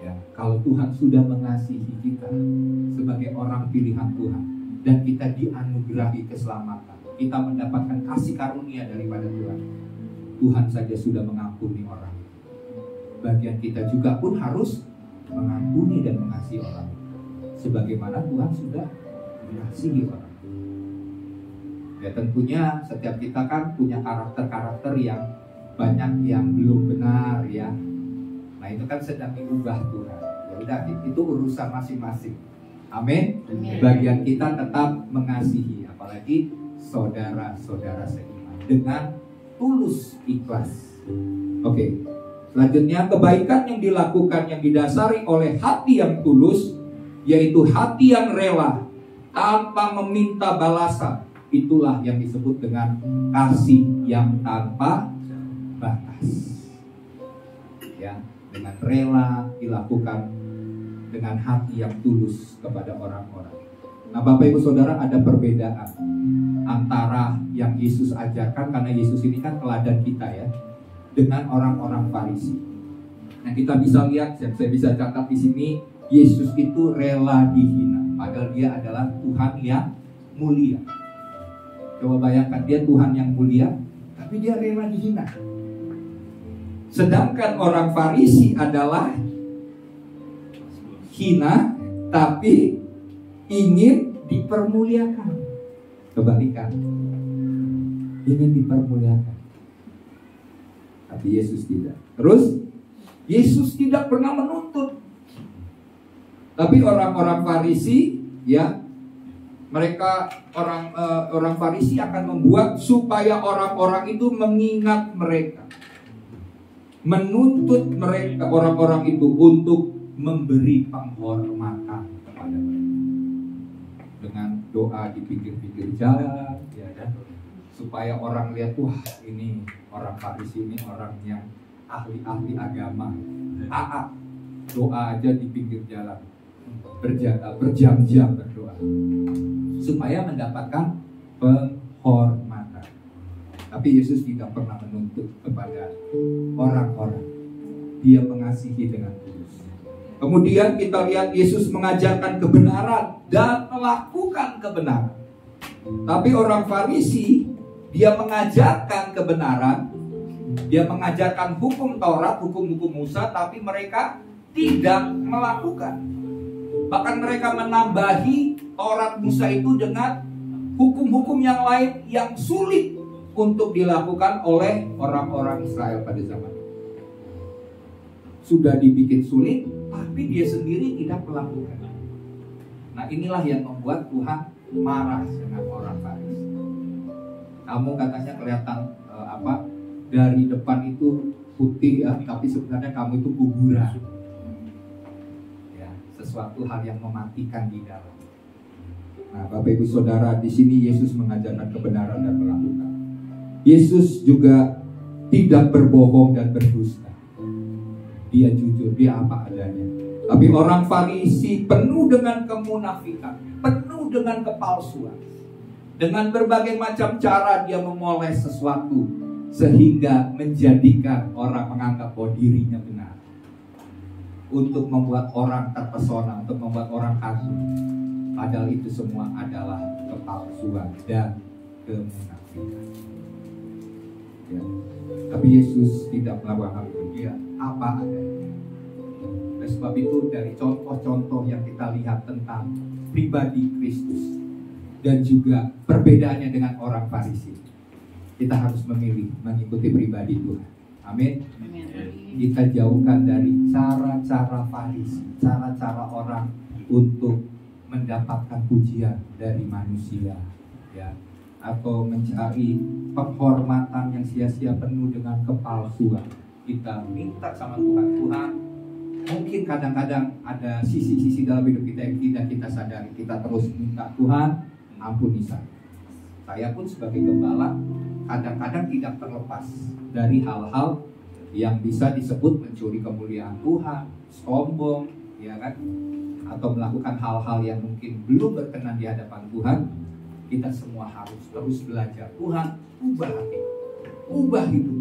Ya, kalau Tuhan sudah mengasihi kita sebagai orang pilihan Tuhan, dan kita dianugerahi keselamatan, kita mendapatkan kasih karunia daripada Tuhan, Tuhan saja sudah mengampuni orang. Bagian kita juga pun harus mengampuni dan mengasihi orang, sebagaimana Tuhan sudah mengasihi orang. Ya, tentunya setiap kita kan punya karakter-karakter yang banyak yang belum benar, ya. Nah, itu kan sedang diubah Tuhan. Ya udah, itu urusan masing-masing. Amin. Bagian kita tetap mengasihi, apalagi saudara-saudara seiman, dengan tulus ikhlas. Oke. Selanjutnya, kebaikan yang dilakukan yang didasari oleh hati yang tulus, yaitu hati yang rela tanpa meminta balasan, itulah yang disebut dengan kasih yang tanpa batas. Ya, dengan rela dilakukan dengan hati yang tulus kepada orang-orang. Nah, Bapak Ibu Saudara, ada perbedaan antara yang Yesus ajarkan, karena Yesus ini kan teladan kita ya, dengan orang-orang Farisi. Nah, kita bisa lihat, saya bisa catat di sini, Yesus itu rela dihina, padahal dia adalah Tuhan yang mulia. Coba bayangkan, dia Tuhan yang mulia, tapi dia rela dihina. Sedangkan orang Farisi adalah hina, tapi ingin dipermuliakan. Kebalikan, ingin dipermuliakan, tapi Yesus tidak. Terus Yesus tidak pernah menuntut. Tapi orang-orang Farisi, ya, mereka orang Farisi akan membuat supaya orang-orang itu mengingat mereka, menuntut mereka, orang-orang itu, untuk memberi penghormatan kepada mereka dengan doa di pinggir-pinggir jalan, ya kan? Supaya orang lihat, wah, ini orang Farisi, ini orang yang ahli-ahli agama. Doa aja di pinggir jalan, berjam-jam berdoa, supaya mendapatkan penghormatan. Tapi Yesus tidak pernah menuntut kepada orang-orang. Dia mengasihi dengan tulus. Kemudian kita lihat Yesus mengajarkan kebenaran dan melakukan kebenaran. Tapi orang Farisi, dia mengajarkan kebenaran, dia mengajarkan hukum Taurat, hukum-hukum Musa, tapi mereka tidak melakukan. Bahkan mereka menambahi Taurat Musa itu dengan hukum-hukum yang lain yang sulit untuk dilakukan oleh orang-orang Israel pada zaman itu. Sudah dibikin sulit, tapi dia sendiri tidak melakukan. Nah, inilah yang membuat Tuhan marah dengan orang Farisi. Kamu katanya kelihatan dari depan itu putih ya, tapi sebenarnya kamu itu kuburan. Ya, sesuatu hal yang mematikan di dalam. Nah, Bapak Ibu Saudara, di sini Yesus mengajarkan kebenaran dan melakukan. Yesus juga tidak berbohong dan berdusta. Dia jujur, dia apa adanya. Tapi orang Farisi penuh dengan kemunafikan, penuh dengan kepalsuan. Dengan berbagai macam cara dia memoles sesuatu, sehingga menjadikan orang menganggap bahwa dirinya benar, untuk membuat orang terpesona, untuk membuat orang kagum. Padahal itu semua adalah kepalsuan dan kemunafikan. Ya. Tapi Yesus tidak melakukan hal itu. Dia apa adanya. Oleh sebab itu, dari contoh-contoh yang kita lihat tentang pribadi Kristus dan juga perbedaannya dengan orang Farisi, kita harus memilih mengikuti pribadi Tuhan. Amin. Kita jauhkan dari cara-cara Farisi, cara-cara orang untuk mendapatkan pujian dari manusia, ya, atau mencari penghormatan yang sia-sia penuh dengan kepalsuan. Kita minta sama Tuhan, mungkin kadang-kadang ada sisi-sisi dalam hidup kita yang tidak kita sadari. Kita terus minta, Tuhan, ampuni saya. Saya pun sebagai gembala kadang-kadang tidak terlepas dari hal-hal yang bisa disebut mencuri kemuliaan Tuhan, sombong, ya kan? Atau melakukan hal-hal yang mungkin belum berkenan di hadapan Tuhan. Kita semua harus terus belajar. Tuhan, ubah hati, ubah hidup.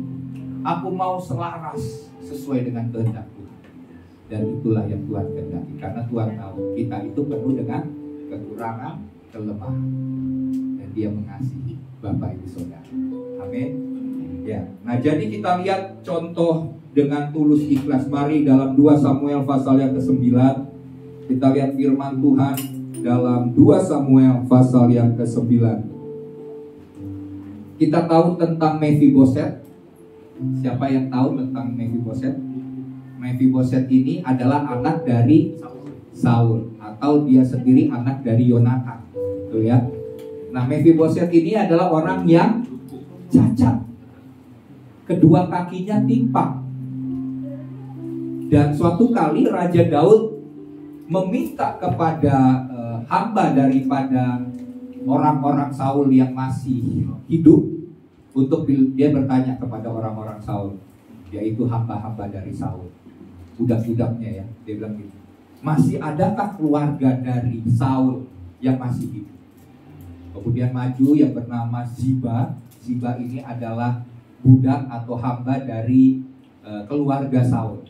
Aku mau selaras sesuai dengan kehendak Tuhan. Dan itulah yang Tuhan kehendaki. Karena Tuhan tahu kita itu penuh dengan kekurangan, kelemahan. Dan Dia mengasihi Bapak Ibu Saudara. Amin. Ya. Nah, jadi kita lihat contoh dengan tulus ikhlas. Mari dalam 2 Samuel pasal yang ke-9 kita lihat firman Tuhan dalam 2 Samuel pasal yang ke-9. Kita tahu tentang Mephiboset. Siapa yang tahu tentang Mephiboset? Mephiboset ini adalah anak dari Saul, atau dia sendiri anak dari Yonatan. Tuh ya. Nah, Mephiboset ini adalah orang yang cacat. Kedua kakinya timpang. Dan suatu kali Raja Daud meminta kepada hamba daripada orang-orang Saul yang masih hidup, untuk dia bertanya kepada orang-orang Saul, yaitu hamba-hamba dari Saul, budak-budaknya ya. Dia bilang gitu, masih adakah keluarga dari Saul yang masih hidup. Kemudian maju yang bernama Ziba. Ziba ini adalah budak atau hamba dari keluarga Saul.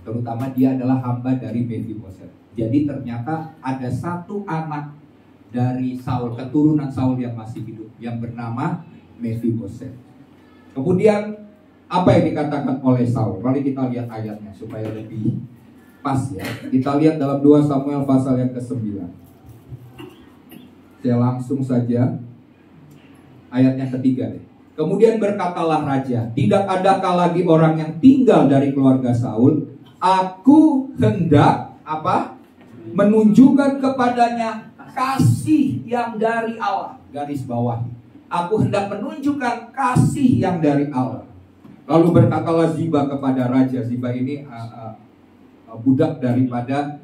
Terutama dia adalah hamba dari Mephiboset. Jadi ternyata ada satu anak dari Saul, keturunan Saul yang masih hidup, yang bernama Mephiboset. Kemudian apa yang dikatakan oleh Saul? Mari kita lihat ayatnya supaya lebih pas ya. Kita lihat dalam 2 Samuel pasal yang ke-9. Saya langsung saja ayatnya ketiga deh. Kemudian berkatalah raja, tidak adakah lagi orang yang tinggal dari keluarga Saul? Aku hendak apa? Menunjukkan kepadanya kasih yang dari Allah. Garis bawah. Aku hendak menunjukkan kasih yang dari Allah. Lalu berkatalah Ziba kepada raja. Ziba ini budak daripada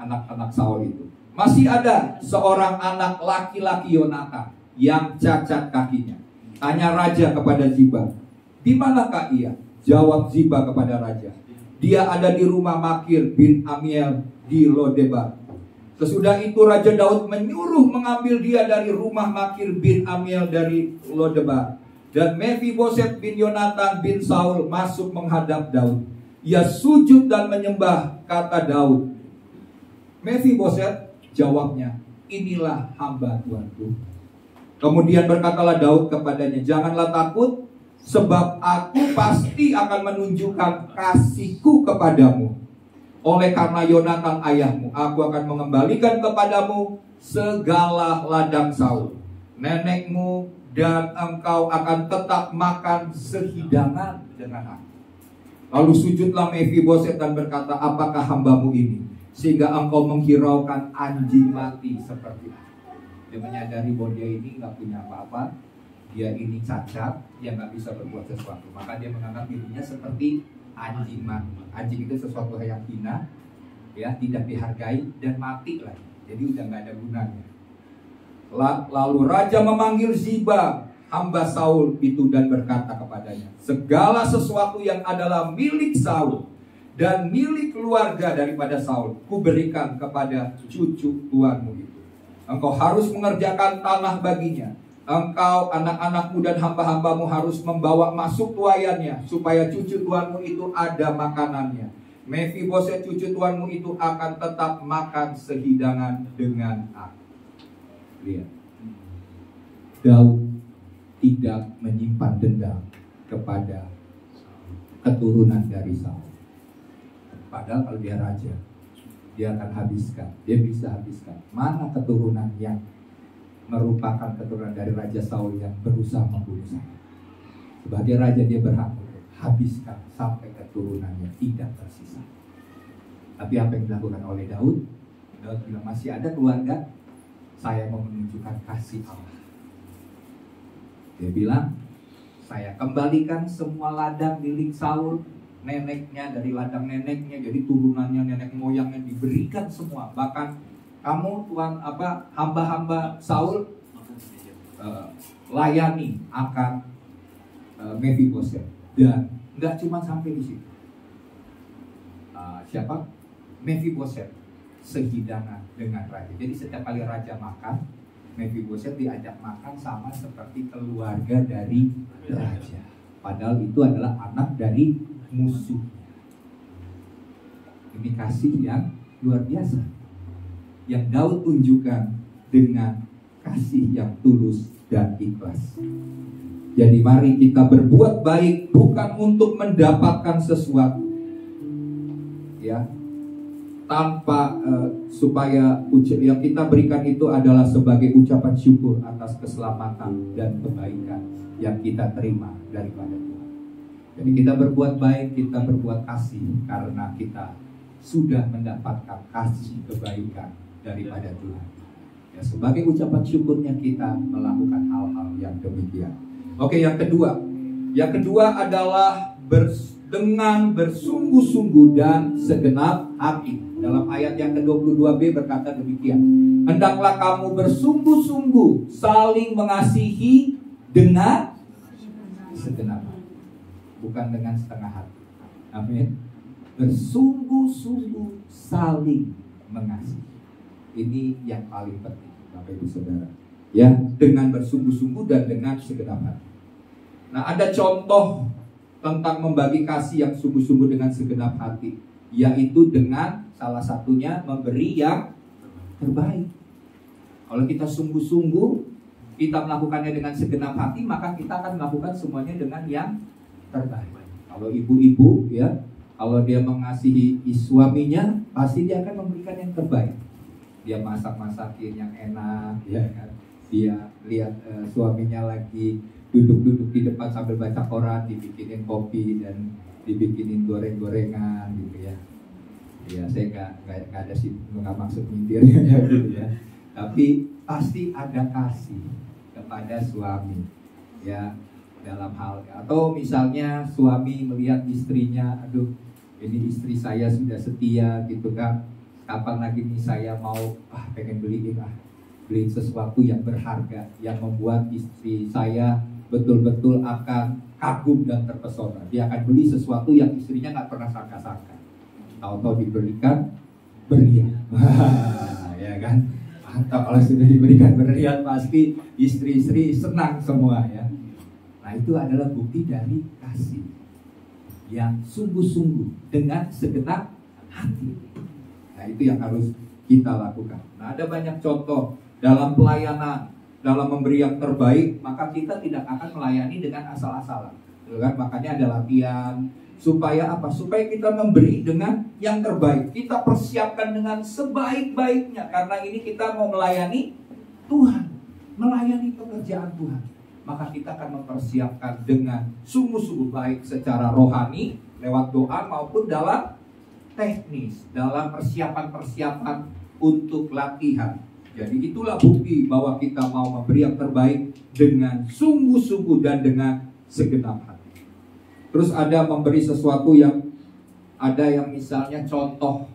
anak-anak Saul itu. Masih ada seorang anak laki-laki Yonatan yang cacat kakinya. Tanya raja kepada Ziba, di manakah ia? Jawab Ziba kepada raja, dia ada di rumah Makir bin Amiel di Lodebar. Sesudah itu Raja Daud menyuruh mengambil dia dari rumah Makir bin Amiel dari Lodebar. Dan Mephiboset bin Yonatan bin Saul masuk menghadap Daud. Ia sujud dan menyembah, kata Daud. Mephiboset jawabnya, inilah hamba Tuanku. Kemudian berkatalah Daud kepadanya, janganlah takut, sebab aku pasti akan menunjukkan kasihku kepadamu. Oleh karena Yonatan ayahmu, aku akan mengembalikan kepadamu segala ladang Saul. Nenekmu dan engkau akan tetap makan sehidangan dengan aku. Lalu sujudlah Mephiboset dan berkata, apakah hambamu ini, sehingga engkau menghiraukan anjing mati seperti aku? Dia menyadari bahwa dia ini nggak punya apa-apa, dia ini cacat, dia nggak bisa berbuat sesuatu. Maka dia menganggap dirinya seperti anjing mati. Anjing itu sesuatu yang hina, ya, tidak dihargai dan mati lagi. Jadi udah nggak ada gunanya. Lalu raja memanggil Ziba, hamba Saul itu, dan berkata kepadanya, segala sesuatu yang adalah milik Saul dan milik keluarga daripada Saul, kuberikan kepada cucu tuanmu itu. Engkau harus mengerjakan tanah baginya. Engkau, anak-anakmu dan hamba-hambamu harus membawa masuk tuayannya, supaya cucu tuanmu itu ada makanannya. Mephiboset cucu tuanmu itu akan tetap makan sehidangan dengan aku. Lihat, Daud tidak menyimpan dendam kepada keturunan dari Saul. Padahal kalau dia raja, dia akan habiskan, dia bisa habiskan. Mana keturunan yang merupakan keturunan dari Raja Saul yang berusaha membunuh saya? Sebagai raja dia berhak untuk habiskan sampai keturunannya tidak tersisa. Tapi apa yang dilakukan oleh Daud? Daud bilang, masih ada keluarga, saya mau menunjukkan kasih Allah. Dia bilang, saya kembalikan semua ladang milik Saul, neneknya, dari ladang neneknya, jadi turunannya, nenek moyangnya diberikan semua. Bahkan kamu tuan hamba-hamba Saul layani akan Mephiboset. Dan nggak cuma sampai di situ. Siapa? Mephiboset sehidangan dengan raja. Jadi setiap kali raja makan, Mephiboset diajak makan sama seperti keluarga dari raja. Padahal itu adalah anak dari musuh. Ini kasih yang luar biasa yang Daud tunjukkan dengan kasih yang tulus dan ikhlas. Jadi mari kita berbuat baik bukan untuk mendapatkan sesuatu, ya, tanpa supaya yang kita berikan itu adalah sebagai ucapan syukur atas keselamatan dan kebaikan yang kita terima daripada Tuhan. Jadi kita berbuat baik, kita berbuat kasih karena kita sudah mendapatkan kasih kebaikan daripada Tuhan. Ya, sebagai ucapan syukurnya kita melakukan hal-hal yang demikian. Oke, yang kedua. Yang kedua adalah dengan bersungguh-sungguh dan segenap hati. Dalam ayat yang ke-22b berkata demikian. Hendaklah kamu bersungguh-sungguh saling mengasihi dengan segenap hati, bukan dengan setengah hati. Amin. Bersungguh-sungguh saling mengasihi. Ini yang paling penting, Bapak Ibu Saudara. Ya, dengan bersungguh-sungguh dan dengan segenap hati. Nah, ada contoh tentang membagi kasih yang sungguh-sungguh dengan segenap hati, yaitu dengan salah satunya memberi yang terbaik. Kalau kita sungguh-sungguh, kita melakukannya dengan segenap hati, maka kita akan melakukan semuanya dengan yang terbaik. Kalau ibu-ibu ya, kalau dia mengasihi suaminya, pasti dia akan memberikan yang terbaik. Dia masak-masakin yang enak, ya kan? Dia lihat suaminya lagi duduk-duduk di depan sambil baca koran, dibikinin kopi dan dibikinin goreng-gorengan gitu ya. Ya, saya nggak ada sih, nggak maksud nyindirnya gitu ya. Tapi pasti ada kasih kepada suami, ya, dalam hal, atau misalnya suami melihat istrinya, aduh, ini istri saya sudah setia gitu kan, kapan lagi nih saya mau pengen beliin sesuatu yang berharga, yang membuat istri saya betul-betul akan kagum dan terpesona. Dia akan beli sesuatu yang istrinya nggak pernah sangka-sangka. Tahu-tahu diberikan berlian, ya kan? Atau kalau sudah diberikan berlian, pasti istri-istri senang semua ya. Nah, itu adalah bukti dari kasih yang sungguh-sungguh dengan segenap hati. Nah, itu yang harus kita lakukan. Nah, ada banyak contoh dalam pelayanan, dalam memberi yang terbaik, maka kita tidak akan melayani dengan asal-asalan. Kan? Makanya ada latihan supaya apa? Supaya kita memberi dengan yang terbaik. Kita persiapkan dengan sebaik-baiknya, karena ini kita mau melayani Tuhan, melayani pekerjaan Tuhan. Maka kita akan mempersiapkan dengan sungguh-sungguh baik secara rohani lewat doa maupun dalam teknis, dalam persiapan-persiapan untuk latihan. Jadi itulah bukti bahwa kita mau memberi yang terbaik dengan sungguh-sungguh dan dengan segenap hati. Terus ada memberi sesuatu yang ada yang misalnya contoh,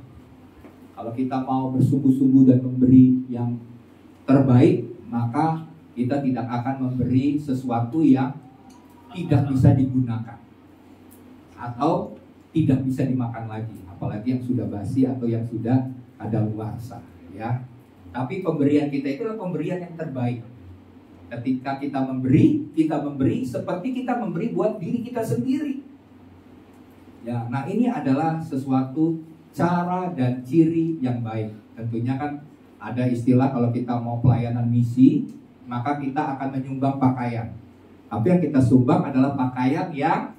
kalau kita mau bersungguh-sungguh dan memberi yang terbaik, maka kita tidak akan memberi sesuatu yang tidak bisa digunakan atau tidak bisa dimakan lagi, apalagi yang sudah basi atau yang sudah kadaluarsa ya. Tapi pemberian kita itu adalah pemberian yang terbaik. Ketika kita memberi seperti kita memberi buat diri kita sendiri. Ya, nah ini adalah sesuatu cara dan ciri yang baik. Tentunya kan ada istilah kalau kita mau pelayanan misi, maka kita akan menyumbang pakaian. Tapi yang kita sumbang adalah pakaian yang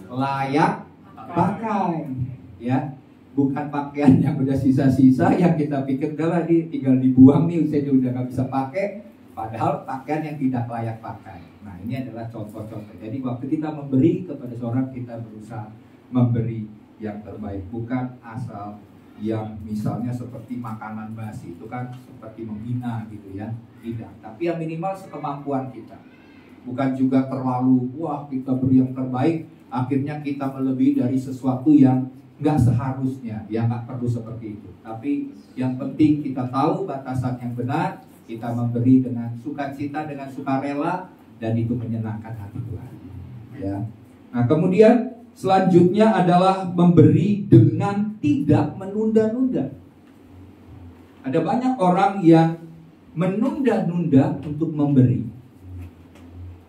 layak pakai, ya. Bukan pakaian yang udah sisa-sisa yang kita pikir udah tinggal dibuang nih, saya udah nggak bisa pakai. Padahal pakaian yang tidak layak pakai. Nah, ini adalah contoh-contoh. Jadi waktu kita memberi kepada seorang, kita berusaha memberi yang terbaik, bukan asal yang misalnya seperti makanan basi, itu kan seperti menghina gitu ya. Tidak, tapi yang minimal sekemampuan kita. Bukan juga terlalu kita beri yang terbaik, akhirnya kita melebihi dari sesuatu yang nggak seharusnya. Ya, nggak perlu seperti itu. Tapi yang penting kita tahu batasan yang benar. Kita memberi dengan sukacita, dengan sukarela, dan itu menyenangkan hati Tuhan. Ya. Nah, kemudian selanjutnya adalah memberi dengan tidak menunda-nunda. Ada banyak orang yang menunda-nunda untuk memberi.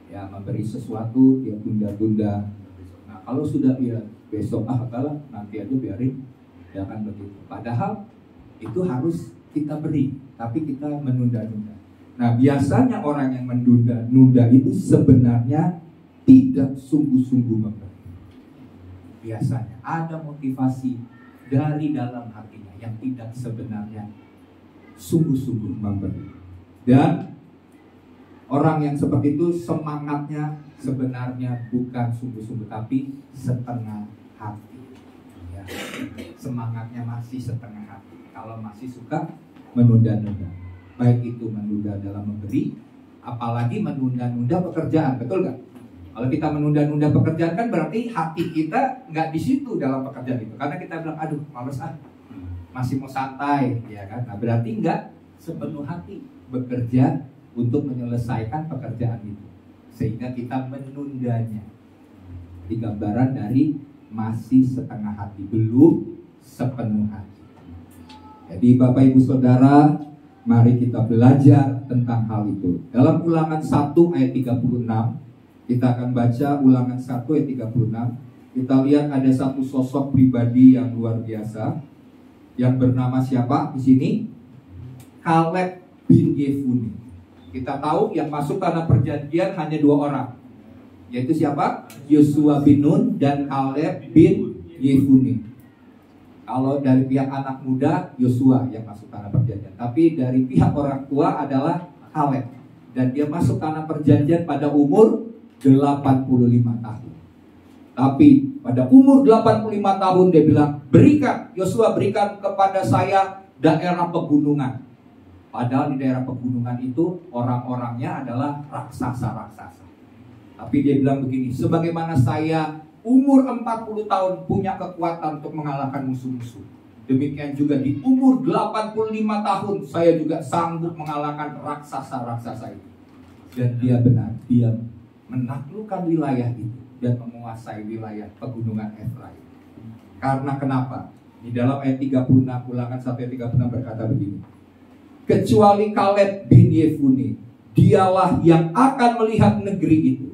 Ya, memberi sesuatu dia tunda-tunda. Nah, kalau sudah besok apalah, nanti aja biarin, ya kan begitu. Padahal itu harus kita beri, tapi kita menunda-nunda. Nah, biasanya orang yang menunda-nunda itu sebenarnya tidak sungguh-sungguh memberi. Biasanya ada motivasi dari dalam hatinya yang tidak sebenarnya sungguh-sungguh memberi. Dan orang yang seperti itu semangatnya sebenarnya bukan sungguh-sungguh, tapi setengah hati. Ya. Semangatnya masih setengah hati. Kalau masih suka menunda-nunda, baik itu menunda dalam memberi, apalagi menunda-nunda pekerjaan, betul nggak? Kalau kita menunda-nunda pekerjaan kan berarti hati kita nggak di situ dalam pekerjaan itu, karena kita bilang aduh males masih mau santai, ya kan? Nah, berarti nggak sepenuh hati bekerja untuk menyelesaikan pekerjaan itu, sehingga kita menundanya. Jadi gambaran dari masih setengah hati, belum sepenuh hati. Jadi Bapak Ibu Saudara, mari kita belajar tentang hal itu. Dalam Ulangan 1 ayat 36, kita akan baca Ulangan 1 ayat 36. Kita lihat ada satu sosok pribadi yang luar biasa, yang bernama siapa di sini? Kaleb bin Yefune. Kita tahu yang masuk tanah perjanjian hanya 2 orang, yaitu siapa? Yosua bin Nun dan Kaleb bin Yefune. Kalau dari pihak anak muda, Yosua yang masuk tanah perjanjian. Tapi dari pihak orang tua adalah Kaleb. Dan dia masuk tanah perjanjian pada umur 85 tahun. Tapi pada umur 85 tahun dia bilang, Yosua berikan kepada saya daerah pegunungan. Padahal di daerah pegunungan itu orang-orangnya adalah raksasa-raksasa. Tapi dia bilang begini, sebagaimana saya umur 40 tahun punya kekuatan untuk mengalahkan musuh-musuh, demikian juga di umur 85 tahun saya juga sanggup mengalahkan raksasa-raksasa itu. Dan dia benar, dia menaklukkan wilayah itu dan menguasai wilayah pegunungan Efraim. Karena kenapa? Di dalam ayat 36, Ulangan 1 ayat 36 berkata begini, kecuali Kaleb bin Yefune, dialah yang akan melihat negeri itu,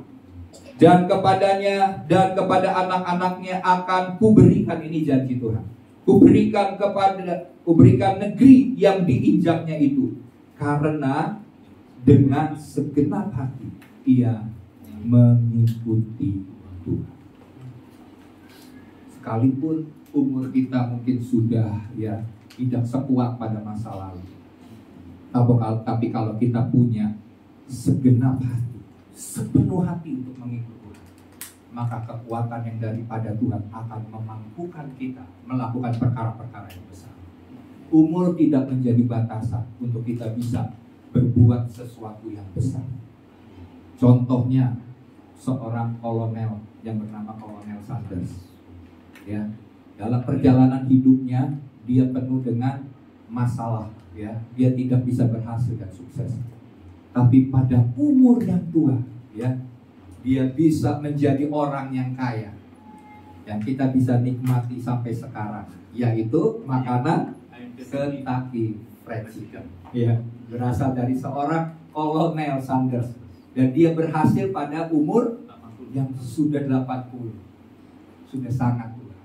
dan kepadanya dan kepada anak-anaknya akan kuberikan, ini janji Tuhan, kuberikan negeri yang diinjaknya itu, karena dengan segenap hati ia mengikuti Tuhan. Sekalipun umur kita mungkin sudah tidak sekuat pada masa lalu, tapi kalau kita punya segenap hati, sepenuh hati untuk mengikuti Tuhan, maka kekuatan yang daripada Tuhan akan memampukan kita melakukan perkara-perkara yang besar. Umur tidak menjadi batasan untuk kita bisa berbuat sesuatu yang besar. Contohnya seorang kolonel yang bernama Kolonel Sanders. Ya, dalam perjalanan hidupnya dia penuh dengan masalah. Ya, dia tidak bisa berhasil dan sukses. Tapi pada umur yang tua, dia bisa menjadi orang yang kaya, yang kita bisa nikmati sampai sekarang, yaitu makanan Kentucky Fried Chicken. Berasal dari seorang Kolonel Sanders, dan dia berhasil pada umur yang sudah 80, sudah sangat tua.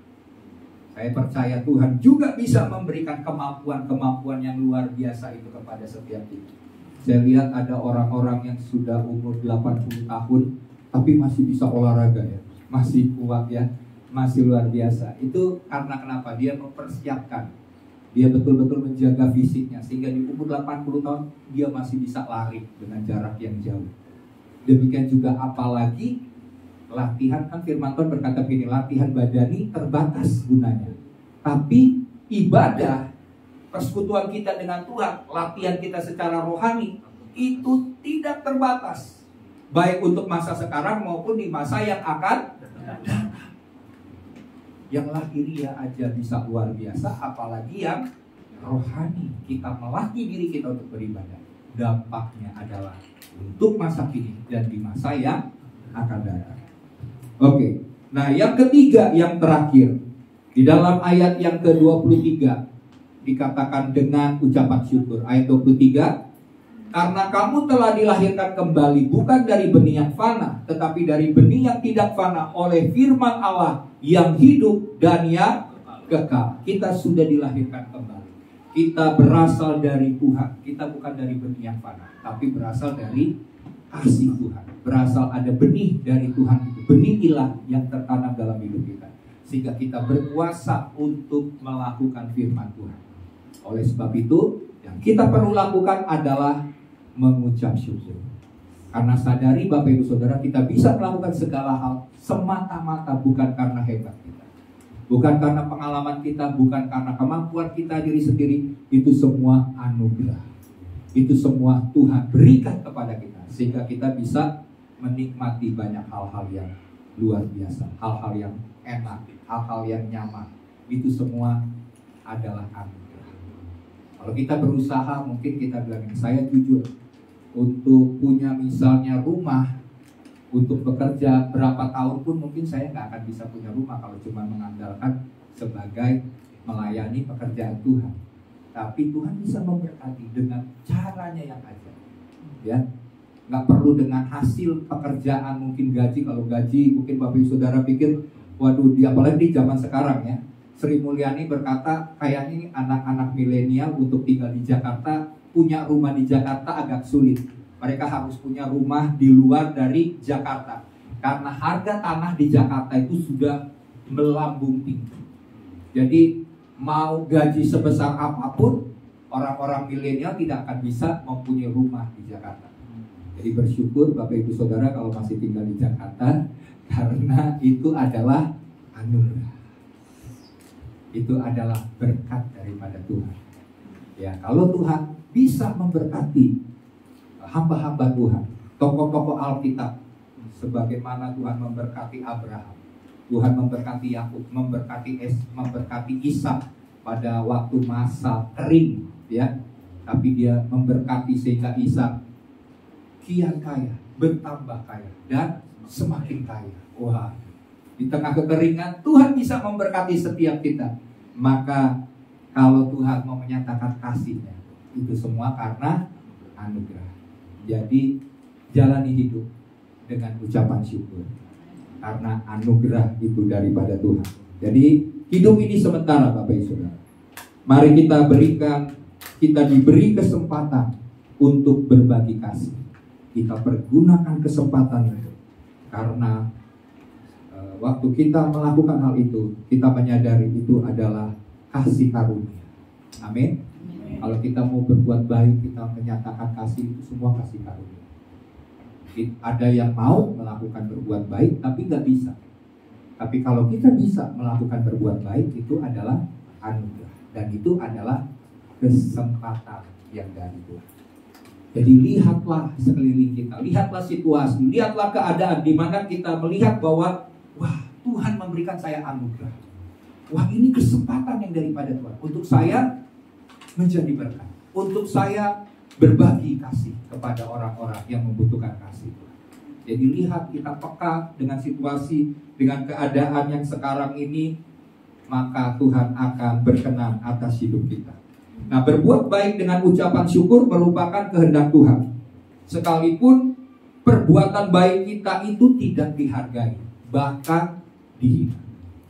Saya percaya Tuhan juga bisa memberikan kemampuan yang luar biasa itu kepada setiap kita. Saya lihat ada orang-orang yang sudah umur 80 tahun tapi masih bisa olahraga, masih kuat, masih luar biasa. Itu karena kenapa? Dia mempersiapkan, dia betul-betul menjaga fisiknya, sehingga di umur 80 tahun dia masih bisa lari dengan jarak yang jauh. Demikian juga apalagi latihan, kan firman Tuhan berkata begini, latihan badani terbatas gunanya, tapi ibadah, persekutuan kita dengan Tuhan, latihan kita secara rohani itu tidak terbatas, baik untuk masa sekarang maupun di masa yang akan datang. Yang lahiriah aja bisa luar biasa, apalagi yang rohani. Kita melatih diri kita untuk beribadah, dampaknya adalah untuk masa kini dan di masa yang akan datang. Oke, nah yang ketiga, yang terakhir, di dalam ayat yang ke-23 dikatakan dengan ucapan syukur. Ayat 23, karena kamu telah dilahirkan kembali bukan dari benih yang fana, tetapi dari benih yang tidak fana oleh firman Allah yang hidup dan yang kekal. Kita sudah dilahirkan kembali. Kita berasal dari Tuhan. Kita bukan dari benih yang fana, tapi berasal dari kasih Tuhan. Berasal ada benih dari Tuhan, benih ilah yang tertanam dalam hidup kita, sehingga kita berkuasa untuk melakukan firman Tuhan. Oleh sebab itu, yang kita perlu lakukan adalah mengucap syukur. Karena sadari Bapak Ibu Saudara, kita bisa melakukan segala hal semata-mata bukan karena hebat kita, bukan karena pengalaman kita, bukan karena kemampuan kita diri sendiri. Itu semua anugerah. Itu semua Tuhan berikan kepada kita, sehingga kita bisa menikmati banyak hal-hal yang luar biasa, hal-hal yang enak, hal-hal yang nyaman. Itu semua adalah anugerah. Kalau kita berusaha, mungkin kita bilang, saya jujur, untuk punya misalnya rumah, untuk bekerja berapa tahun pun mungkin saya nggak akan bisa punya rumah kalau cuma mengandalkan sebagai melayani pekerjaan Tuhan. Tapi Tuhan bisa memberkati dengan caranya yang ajaib. Ya, nggak perlu dengan hasil pekerjaan, mungkin gaji. Kalau gaji mungkin Bapak Ibu Saudara pikir, waduh, apalagi di zaman sekarang ya. Sri Mulyani berkata, kayaknya ini anak-anak milenial untuk tinggal di Jakarta, punya rumah di Jakarta agak sulit. Mereka harus punya rumah di luar dari Jakarta. Karena harga tanah di Jakarta itu sudah melambung tinggi. Jadi mau gaji sebesar apapun, orang-orang milenial tidak akan bisa mempunyai rumah di Jakarta. Jadi bersyukur Bapak Ibu Saudara kalau masih tinggal di Jakarta, karena itu adalah anugerah. Itu adalah berkat daripada Tuhan. Ya, kalau Tuhan bisa memberkati hamba-hamba Tuhan, tokoh-tokoh Alkitab, sebagaimana Tuhan memberkati Abraham, Tuhan memberkati Yakub, memberkati Ishak pada waktu masa kering, ya. Tapi Dia memberkati sehingga Ishak kian kaya, bertambah kaya, dan semakin kaya. Wah, di tengah kekeringan Tuhan bisa memberkati setiap kita. Maka kalau Tuhan mau menyatakan kasih-Nya, itu semua karena anugerah. Jadi jalani hidup dengan ucapan syukur, karena anugerah itu daripada Tuhan. Jadi hidup ini sementara Bapak Ibu Saudara. Mari kita diberi kesempatan untuk berbagi kasih. Kita pergunakan kesempatan itu, karena waktu kita melakukan hal itu, kita menyadari itu adalah kasih karunia. Amin. Kalau kita mau berbuat baik, kita menyatakan kasih, itu semua kasih karunia. Ada yang mau melakukan berbuat baik tapi nggak bisa. Tapi kalau kita bisa melakukan berbuat baik, itu adalah anugerah, dan itu adalah kesempatan yang dari Tuhan. Jadi lihatlah sekeliling kita, lihatlah situasi, lihatlah keadaan di mana kita melihat bahwa wah, Tuhan memberikan saya anugerah. Wah, ini kesempatan yang daripada Tuhan untuk saya menjadi berkat, untuk saya berbagi kasih kepada orang-orang yang membutuhkan kasih. Jadi lihat, kita peka dengan situasi, dengan keadaan yang sekarang ini, maka Tuhan akan berkenan atas hidup kita. Nah, berbuat baik dengan ucapan syukur merupakan kehendak Tuhan. Sekalipun perbuatan baik kita itu tidak dihargai, bahkan dihina,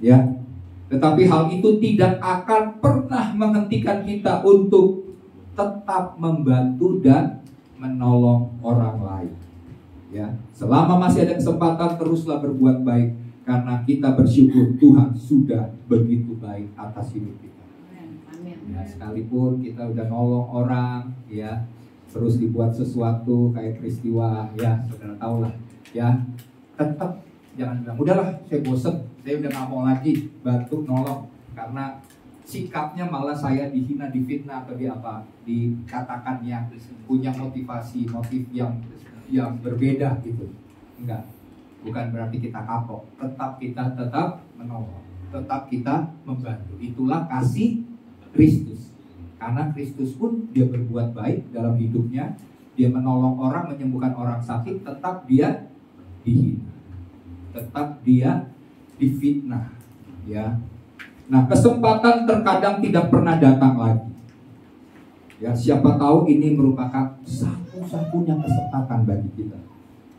ya. Tetapi hal itu tidak akan pernah menghentikan kita untuk tetap membantu dan menolong orang lain. Ya, selama masih ada kesempatan, teruslah berbuat baik, karena kita bersyukur Tuhan sudah begitu baik atas hidup kita. Ya, sekalipun kita udah nolong orang, ya, terus dibuat sesuatu kayak peristiwa, ya, saudara tahu lah, ya, tetap jangan bilang, udahlah, saya bosen, saya udah nggak mau lagi bantu nolong, karena sikapnya malah saya dihina, difitnah, atau dikatakan yang punya motif yang berbeda gitu. Enggak, bukan berarti kita kapok, tetap menolong, tetap kita membantu. Itulah kasih Kristus. Karena Kristus pun dia berbuat baik dalam hidupnya, dia menolong orang, menyembuhkan orang sakit, tetap dia dihina, tetap dia difitnah, ya. Nah, kesempatan terkadang tidak pernah datang lagi. Ya, siapa tahu ini merupakan satu-satunya kesempatan bagi kita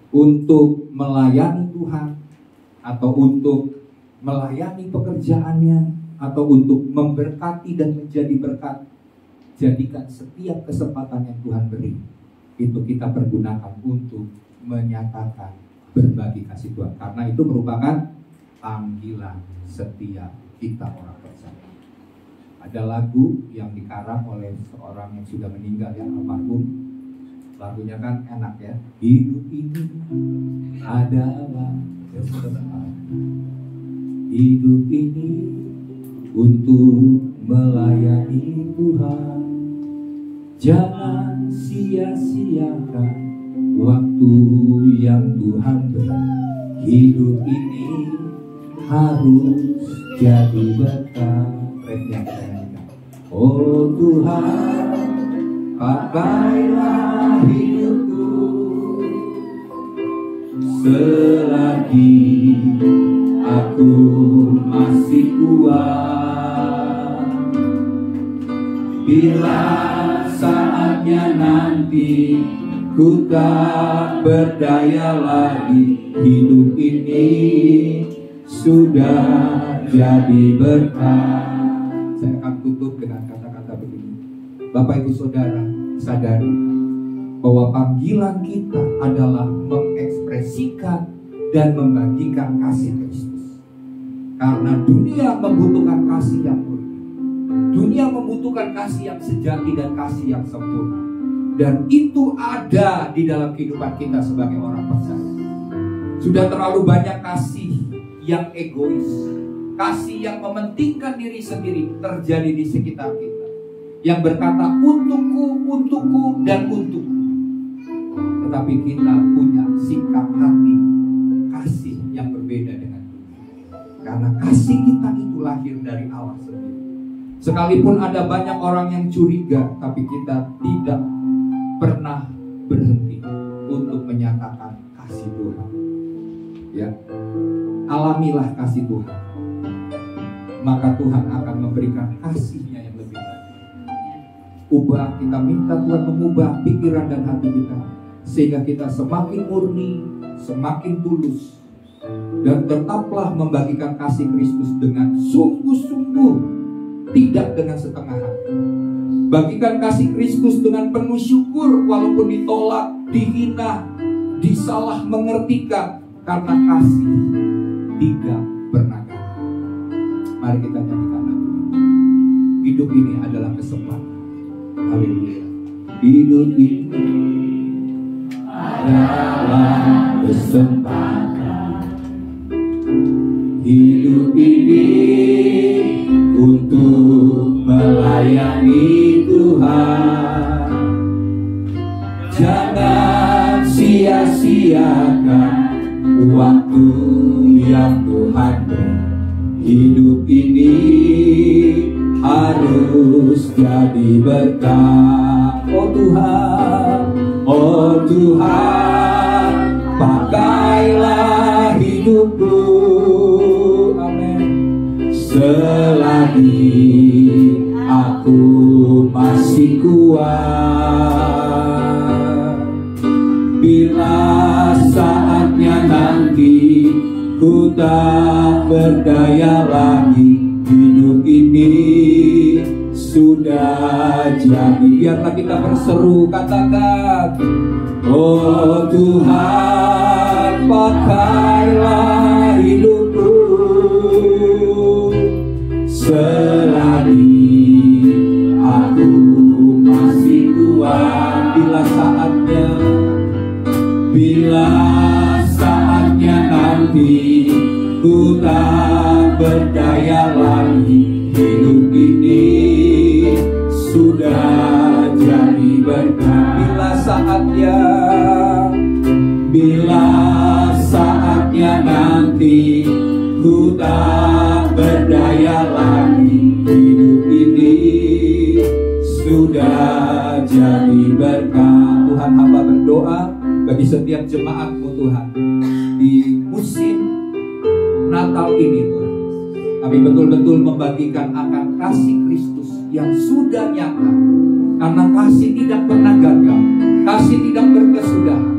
untuk melayani Tuhan, atau untuk melayani pekerjaannya, atau untuk memberkati dan menjadi berkat. Jadikan setiap kesempatan yang Tuhan beri itu kita pergunakan untuk menyatakan berbagi kasih Tuhan, karena itu merupakan panggilan setiap kita orang percaya. Ada lagu yang dikarang oleh seorang yang sudah meninggal, ya, almarhum. Lagunya kan enak, ya. Hidup ini adalah kesempatan, hidup ini untuk melayani Tuhan. Jangan sia-siakan waktu yang Tuhan beri. Hidup ini harus jadi berkat. Oh Tuhan, pakailah hidupku selagi aku masih kuat. Bila saatnya nanti ku tak berdaya lagi, hidup ini sudah jadi berkah. Saya akan tutup dengan kata-kata begini. Bapak Ibu Saudara, sadari bahwa panggilan kita adalah mengekspresikan dan membagikan kasih Kristus. Karena dunia membutuhkan kasih yang murni. Dunia membutuhkan kasih yang sejati dan kasih yang sempurna. Dan itu ada di dalam kehidupan kita sebagai orang percaya. Sudah terlalu banyak kasih yang egois, kasih yang mementingkan diri sendiri terjadi di sekitar kita, yang berkata untukku, dan untukku. Tetapi kita punya sikap hati kasih yang berbeda dengan dunia. Karena kasih kita itu lahir dari Allah sendiri. Sekalipun ada banyak orang yang curiga, tapi kita tidak pernah berhenti untuk menyatakan kasih Tuhan. Ya, alamilah kasih Tuhan, maka Tuhan akan memberikan kasih-Nya yang lebih banyak. Ubah, kita minta Tuhan mengubah pikiran dan hati kita, sehingga kita semakin murni, semakin tulus, dan tetaplah membagikan kasih Kristus dengan sungguh-sungguh, tidak dengan setengah hati. Bagikan kasih Kristus dengan penuh syukur, walaupun ditolak, dihina, disalah mengertikan, karena kasih tidak pernah gagal. Mari kita nyanyikan lagu ini. Hidup ini adalah kesempatan. Haleluya. Hidup ini adalah kesempatan. Hidup ini untuk melayani Tuhan. Jangan sia-siakan waktu yang Tuhan beri. Hidup ini harus jadi berkah. Oh Tuhan, pakailah hidupku, amin, selagi aku masih kuat. Bila saatnya nanti ku tak berdaya lagi, hidup ini sudah jadi. Biarlah kita berseru, katakan, oh Tuhan, pakailah hidupku selagi aku masih kuat. Bila saatnya nanti ku tak berdaya lagi, hidup ini sudah jadi berkah. Bila saatnya nanti ku tak berdaya lagi, hidup ini sudah jadi berkah. Tuhan, hamba berdoa bagi setiap jemaat-Mu Tuhan di musim Natal ini Tuhan. Kami betul-betul membagikan akan kasih Kristus yang sudah nyata. Karena kasih tidak pernah gagal, kasih tidak berkesudahan.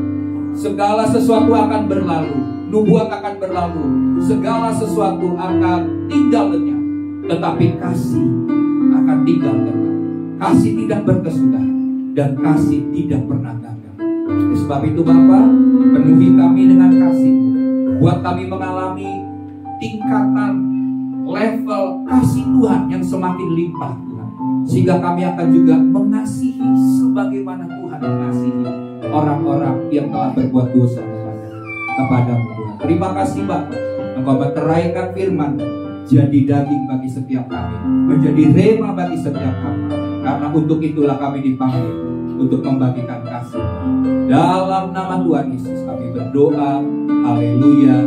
Segala sesuatu akan berlalu, nubuat akan berlalu, segala sesuatu akan tinggal lenyap, tetapi kasih akan tinggal tetap. Kasih tidak berkesudahan dan kasih tidak pernah gagal. Sebab itu Bapa, penuhi kami dengan kasih-Mu, buat kami mengalami tingkatan level kasih Tuhan yang semakin limpah Tuhan, sehingga kami akan juga mengasihi sebagaimana Tuhan mengasihi orang-orang yang telah berbuat dosa kepadamu Tuhan. Terima kasih Bapa, Engkau meteraikan firman jadi daging bagi setiap kami, menjadi rema bagi setiap kami. Karena untuk itulah kami dipanggil untuk membagikan kasih. Dalam nama Tuhan Yesus kami berdoa. Haleluya.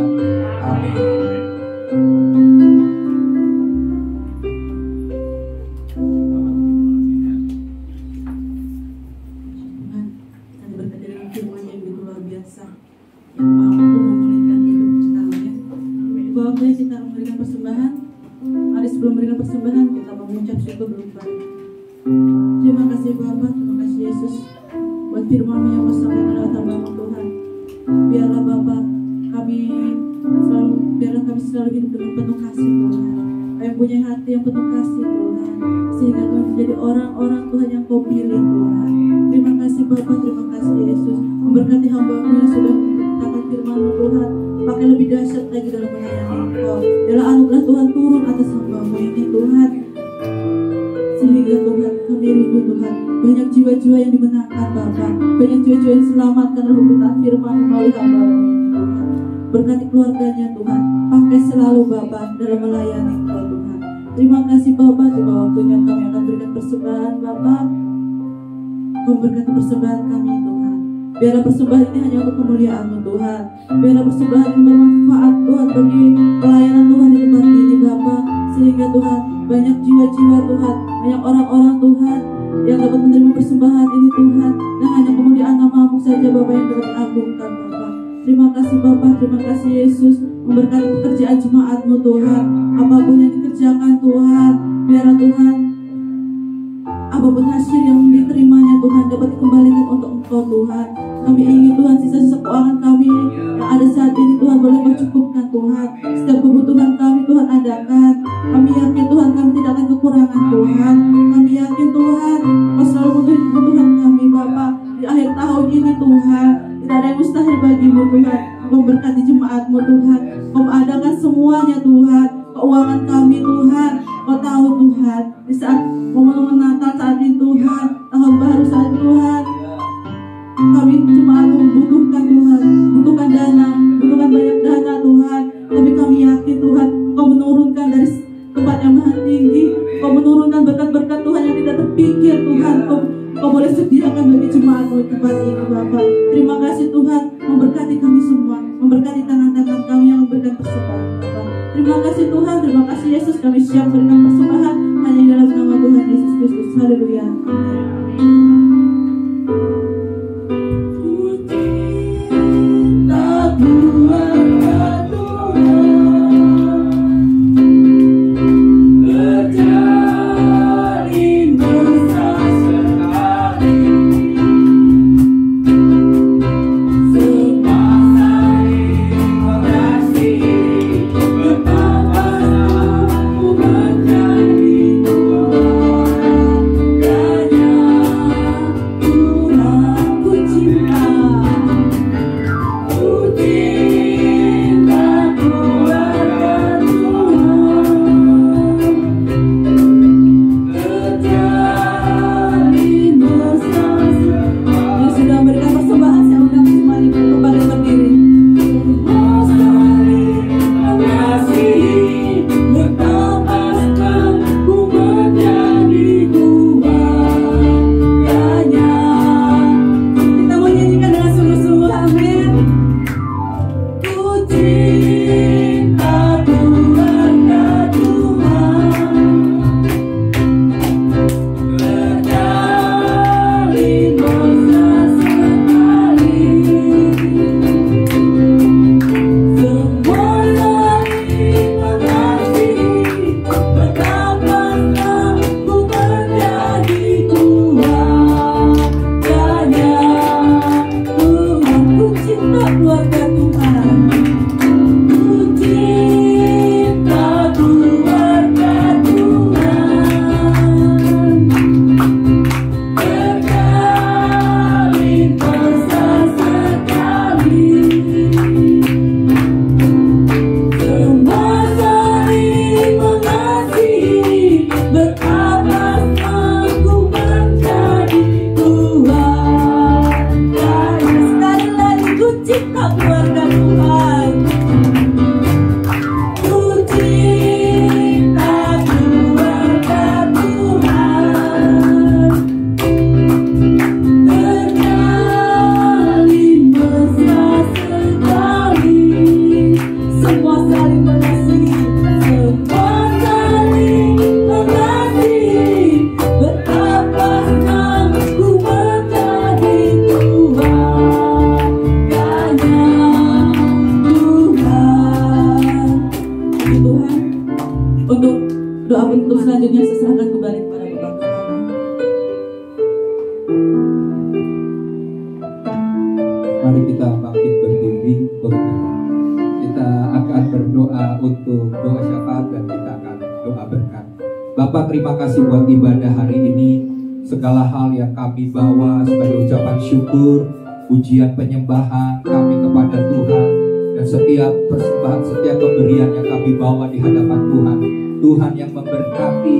Amin. Tuhan, kami berkata dengan firman yang begitu luar biasa, yang mampu memulihkan hidup kita. Waktunya kita memberikan persembahan. Mari sebelum memberikan persembahan kita mengucap syukur dulu kepada Terima kasih Bapa, terima kasih Yesus buat firman-Mu yang Kau sampaikan lewat hamba-Mu Tuhan. Biarlah Bapa biarlah kami selalu hidup dengan penuh kasih Tuhan. Kami punya hati yang penuh kasih Tuhan, sehingga kami menjadi orang-orang Tuhan yang Kau pilih Tuhan. Terima kasih Bapa, terima kasih Yesus. Memberkati hamba-Mu yang sudah mendengarkan firman-Mu Tuhan, pakai lebih dahsyat lagi dalam melayani Engkau. Biarlah anugerah Tuhan turun atas hamba-Mu ini Tuhan, sehingga Tuhan kami rindu Tuhan banyak jiwa-jiwa yang dimenangkan Bapa, banyak jiwa-jiwa yang diselamatkan oleh pemberitaan firman melalui hamba-Mu ini Tuhan. Berkati keluarganya Tuhan, pakai selalu Bapa dalam melayani Engkau Tuhan. Terima kasih Bapa, tiba waktunya kami akan berikan persembahan Bapa. Kau berkati persembahan kami Tuhan. Biarlah persembahan ini hanya untuk kemuliaan-Mu Tuhan. Biarlah persembahan ini bermanfaat Tuhan bagi pelayanan Tuhan di tempat ini Bapa, sehingga Tuhan banyak jiwa-jiwa Tuhan, banyak orang-orang Tuhan yang dapat menerima persembahan ini Tuhan, dan hanya kemuliaan nama-Mu saja Bapa yang dapat diagungkan Bapa. Terima kasih Bapa, terima kasih Yesus. Memberkati pekerjaan jemaat-Mu Tuhan, apapun yang dikerjakan Tuhan, biarlah Tuhan apapun hasil yang diterimanya Tuhan dapat dikembalikan untuk Engkau Tuhan. Kami ingin Tuhan sisa-sisa keuangan kami yang ada saat ini Tuhan boleh Kau cukupkan Tuhan. Setiap kebutuhan kami Tuhan adakan. Kami yakin Tuhan kami tidak akan kekurangan Tuhan. Kami yakin Tuhan Kau selalu memenuhi kebutuhan kami Bapa. Di akhir tahun ini Tuhan tidak ada yang mustahil bagi-Mu Tuhan. Kau memberkati jemaat-Mu Tuhan. Kau adakan semuanya Tuhan. Keuangan kami Tuhan, Kau tahu Tuhan, di saat momen Natal saat ini Tuhan, tahun baru saat ini Tuhan, kami cuma membutuhkan Tuhan, butuhkan dana, butuhkan banyak dana Tuhan. Tapi kami yakin Tuhan, Kau menurunkan dari tempat yang maha tinggi, Kau menurunkan berkat-berkat Tuhan yang tidak terpikir Tuhan. Kau boleh sediakan bagi jemaat-Mu di tempat ini Bapa. Terima kasih Tuhan, memberkati kami semua, memberkati tangan-tangan kami yang memberikan persembahan Bapa. Terima kasih Tuhan, terima kasih Yesus, kami siap memberikan persembahan hanya dalam nama Tuhan Yesus Kristus. Haleluya. Amin. Doa penutup selanjutnya saya serahkan kembali kepada Bapak. Bapak, terima kasih buat ibadah hari ini. Segala hal yang kami bawa sebagai ucapan syukur, pujian penyembahan kami kepada Tuhan, dan setiap persembahan, setiap pemberian yang kami bawa di hadapan Tuhan, Tuhan yang memberkati,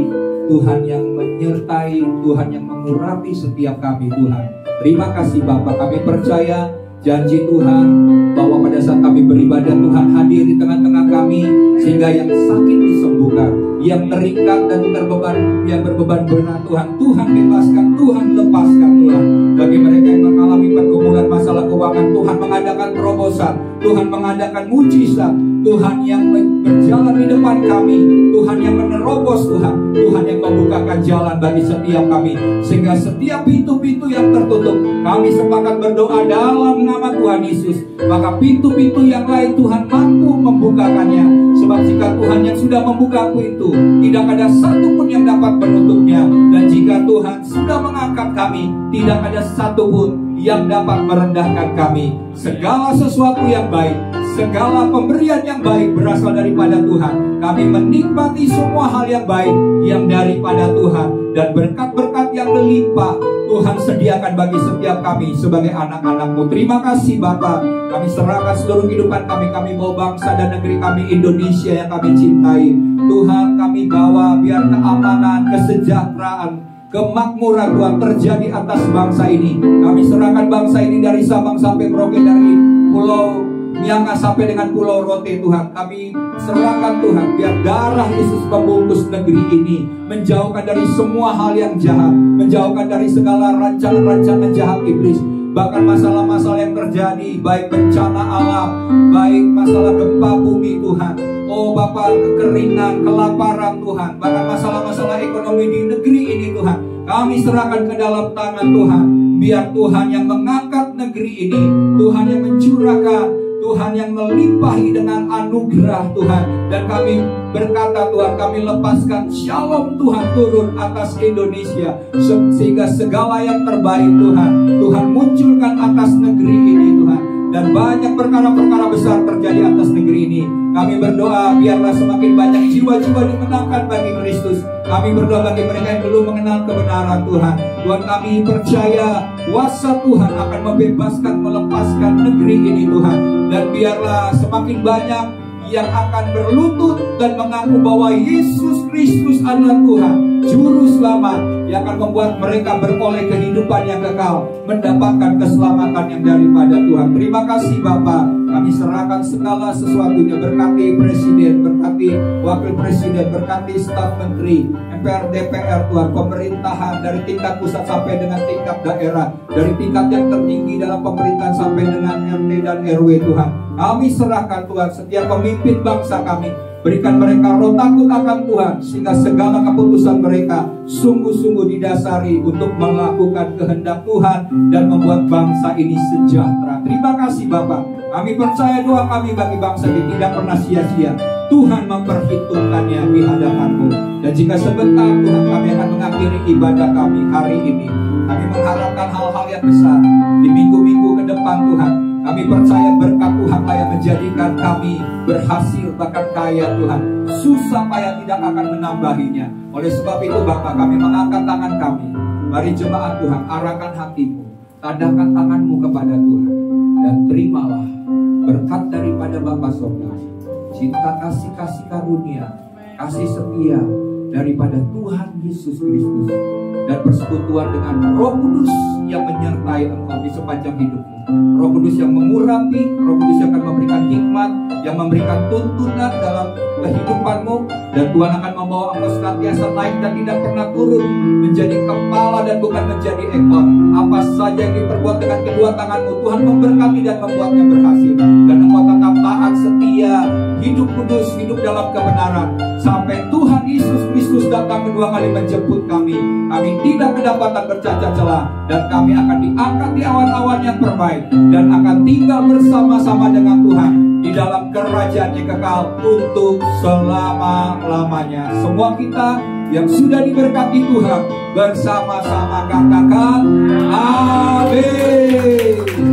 Tuhan yang menyertai, Tuhan yang mengurapi setiap kami, Tuhan. Terima kasih Bapak, kami percaya janji Tuhan bahwa pada saat kami beribadah, Tuhan hadir di tengah-tengah kami, sehingga yang sakit disembuhkan, yang terikat dan terbeban, yang berbeban berat, Tuhan bebaskan, Tuhan lepaskan, Tuhan. Bagi mereka yang mengalami pergumulan masalah keuangan, Tuhan mengadakan terobosan, Tuhan mengadakan mujizat, Tuhan yang berjalan di depan kami, Tuhan yang menerobos, Tuhan yang membukakan jalan bagi setiap kami, sehingga setiap pintu-pintu yang tertutup, kami sepakat berdoa dalam nama Tuhan Yesus, maka pintu-pintu yang lain Tuhan mampu membukakannya. Sebab jika Tuhan yang sudah membuka pintu, tidak ada satupun yang dapat menutupnya. Dan jika Tuhan sudah mengangkat kami, tidak ada satupun yang dapat merendahkan kami. Segala sesuatu yang baik, segala pemberian yang baik berasal daripada Tuhan. Kami menikmati semua hal yang baik yang daripada Tuhan, dan berkat-berkat yang melimpah Tuhan sediakan bagi setiap kami sebagai anak-anak-Mu. Terima kasih Bapa. Kami serahkan seluruh kehidupan kami bawa bangsa dan negeri kami Indonesia yang kami cintai. Tuhan, kami bawa biar keamanan, kesejahteraan, kemakmuran Tuhan terjadi atas bangsa ini. Kami serahkan bangsa ini dari Sabang sampai Merauke, dari Pulau Miangas sampai dengan Pulau Rote, Tuhan. Kami serahkan Tuhan, biar darah Yesus membungkus negeri ini, menjauhkan dari semua hal yang jahat, menjauhkan dari segala rancangan-rancangan jahat iblis. Bahkan masalah-masalah yang terjadi, baik bencana alam, baik masalah gempa bumi, Tuhan. Oh Bapa, kekeringan, kelaparan, Tuhan. Bahkan masalah-masalah ekonomi di negeri ini, Tuhan, kami serahkan ke dalam tangan Tuhan. Biar Tuhan yang mengangkat negeri ini, Tuhan yang mencurahkan, Tuhan yang melimpahi dengan anugerah, Tuhan. Dan kami berkata, Tuhan, kami lepaskan shalom Tuhan turun atas Indonesia, sehingga segala yang terbaik, Tuhan munculkan atas negeri ini, Tuhan. Dan banyak perkara-perkara besar terjadi atas negeri ini. Kami berdoa biarlah semakin banyak jiwa-jiwa dimenangkan bagi Kristus. Kami berdoa bagi mereka yang belum mengenal kebenaran, Tuhan. Tuhan, kami percaya kuasa Tuhan akan membebaskan, melepaskan negeri ini, Tuhan. Dan biarlah semakin banyak yang akan berlutut dan mengaku bahwa Yesus Kristus adalah Tuhan, Juru Selamat, yang akan membuat mereka beroleh kehidupan yang kekal, mendapatkan keselamatan yang daripada Tuhan. Terima kasih Bapa. Kami serahkan segala sesuatunya. Berkati Presiden, berkati Wakil Presiden, berkati staf Menteri, MPR, DPR, Tuhan, pemerintahan dari tingkat pusat sampai dengan tingkat daerah, dari tingkat yang tertinggi dalam pemerintahan sampai dengan RT dan RW, Tuhan. Kami serahkan Tuhan setiap pemimpin bangsa kami. Berikan mereka roh takut akan Tuhan, sehingga segala keputusan mereka sungguh-sungguh didasari untuk melakukan kehendak Tuhan dan membuat bangsa ini sejahtera. Terima kasih Bapak. Kami percaya doa kami bagi bangsa ini tidak pernah sia-sia. Tuhan memperhitungkannya di hadapan-Mu. Dan jika sebentar Tuhan, kami akan mengakhiri ibadah kami hari ini. Kami mengharapkan hal-hal yang besar di minggu-minggu ke depan, Tuhan. Kami percaya berkat Tuhanlah yang menjadikan kami berhasil, bahkan kaya, Tuhan. Susah payah tidak akan menambahinya. Oleh sebab itu Bapak, kami mengangkat tangan kami. Mari jemaat Tuhan, arahkan hatimu, tadahkan tanganmu kepada Tuhan, dan terimalah berkat daripada Bapa Surga, cinta kasih karunia, kasih setia daripada Tuhan Yesus Kristus, dan persekutuan dengan Roh Kudus yang menyertai engkau di sepanjang hidupmu. Roh Kudus yang mengurapi, Roh Kudus yang akan memberikan hikmat, yang memberikan tuntunan dalam kehidupanmu, dan Tuhan akan membawa engkau senantiasa naik dan tidak pernah turun, menjadi kepala dan bukan menjadi ekor. Apa saja yang diperbuat dengan kedua tanganmu, Tuhan memberkati dan membuatnya berhasil. Dan engkau tetap taat, setia, hidup kudus, hidup dalam kebenaran, sampai Tuhan Yesus Kristus datang kedua kali menjemput kami. Kami tidak kedapatan bercacat celah, dan kami akan diangkat di awan-awan yang terbaik, dan akan tinggal bersama-sama dengan Tuhan di dalam kerajaan yang kekal untuk selama-lamanya. Semua kita yang sudah diberkati Tuhan bersama-sama katakan amin.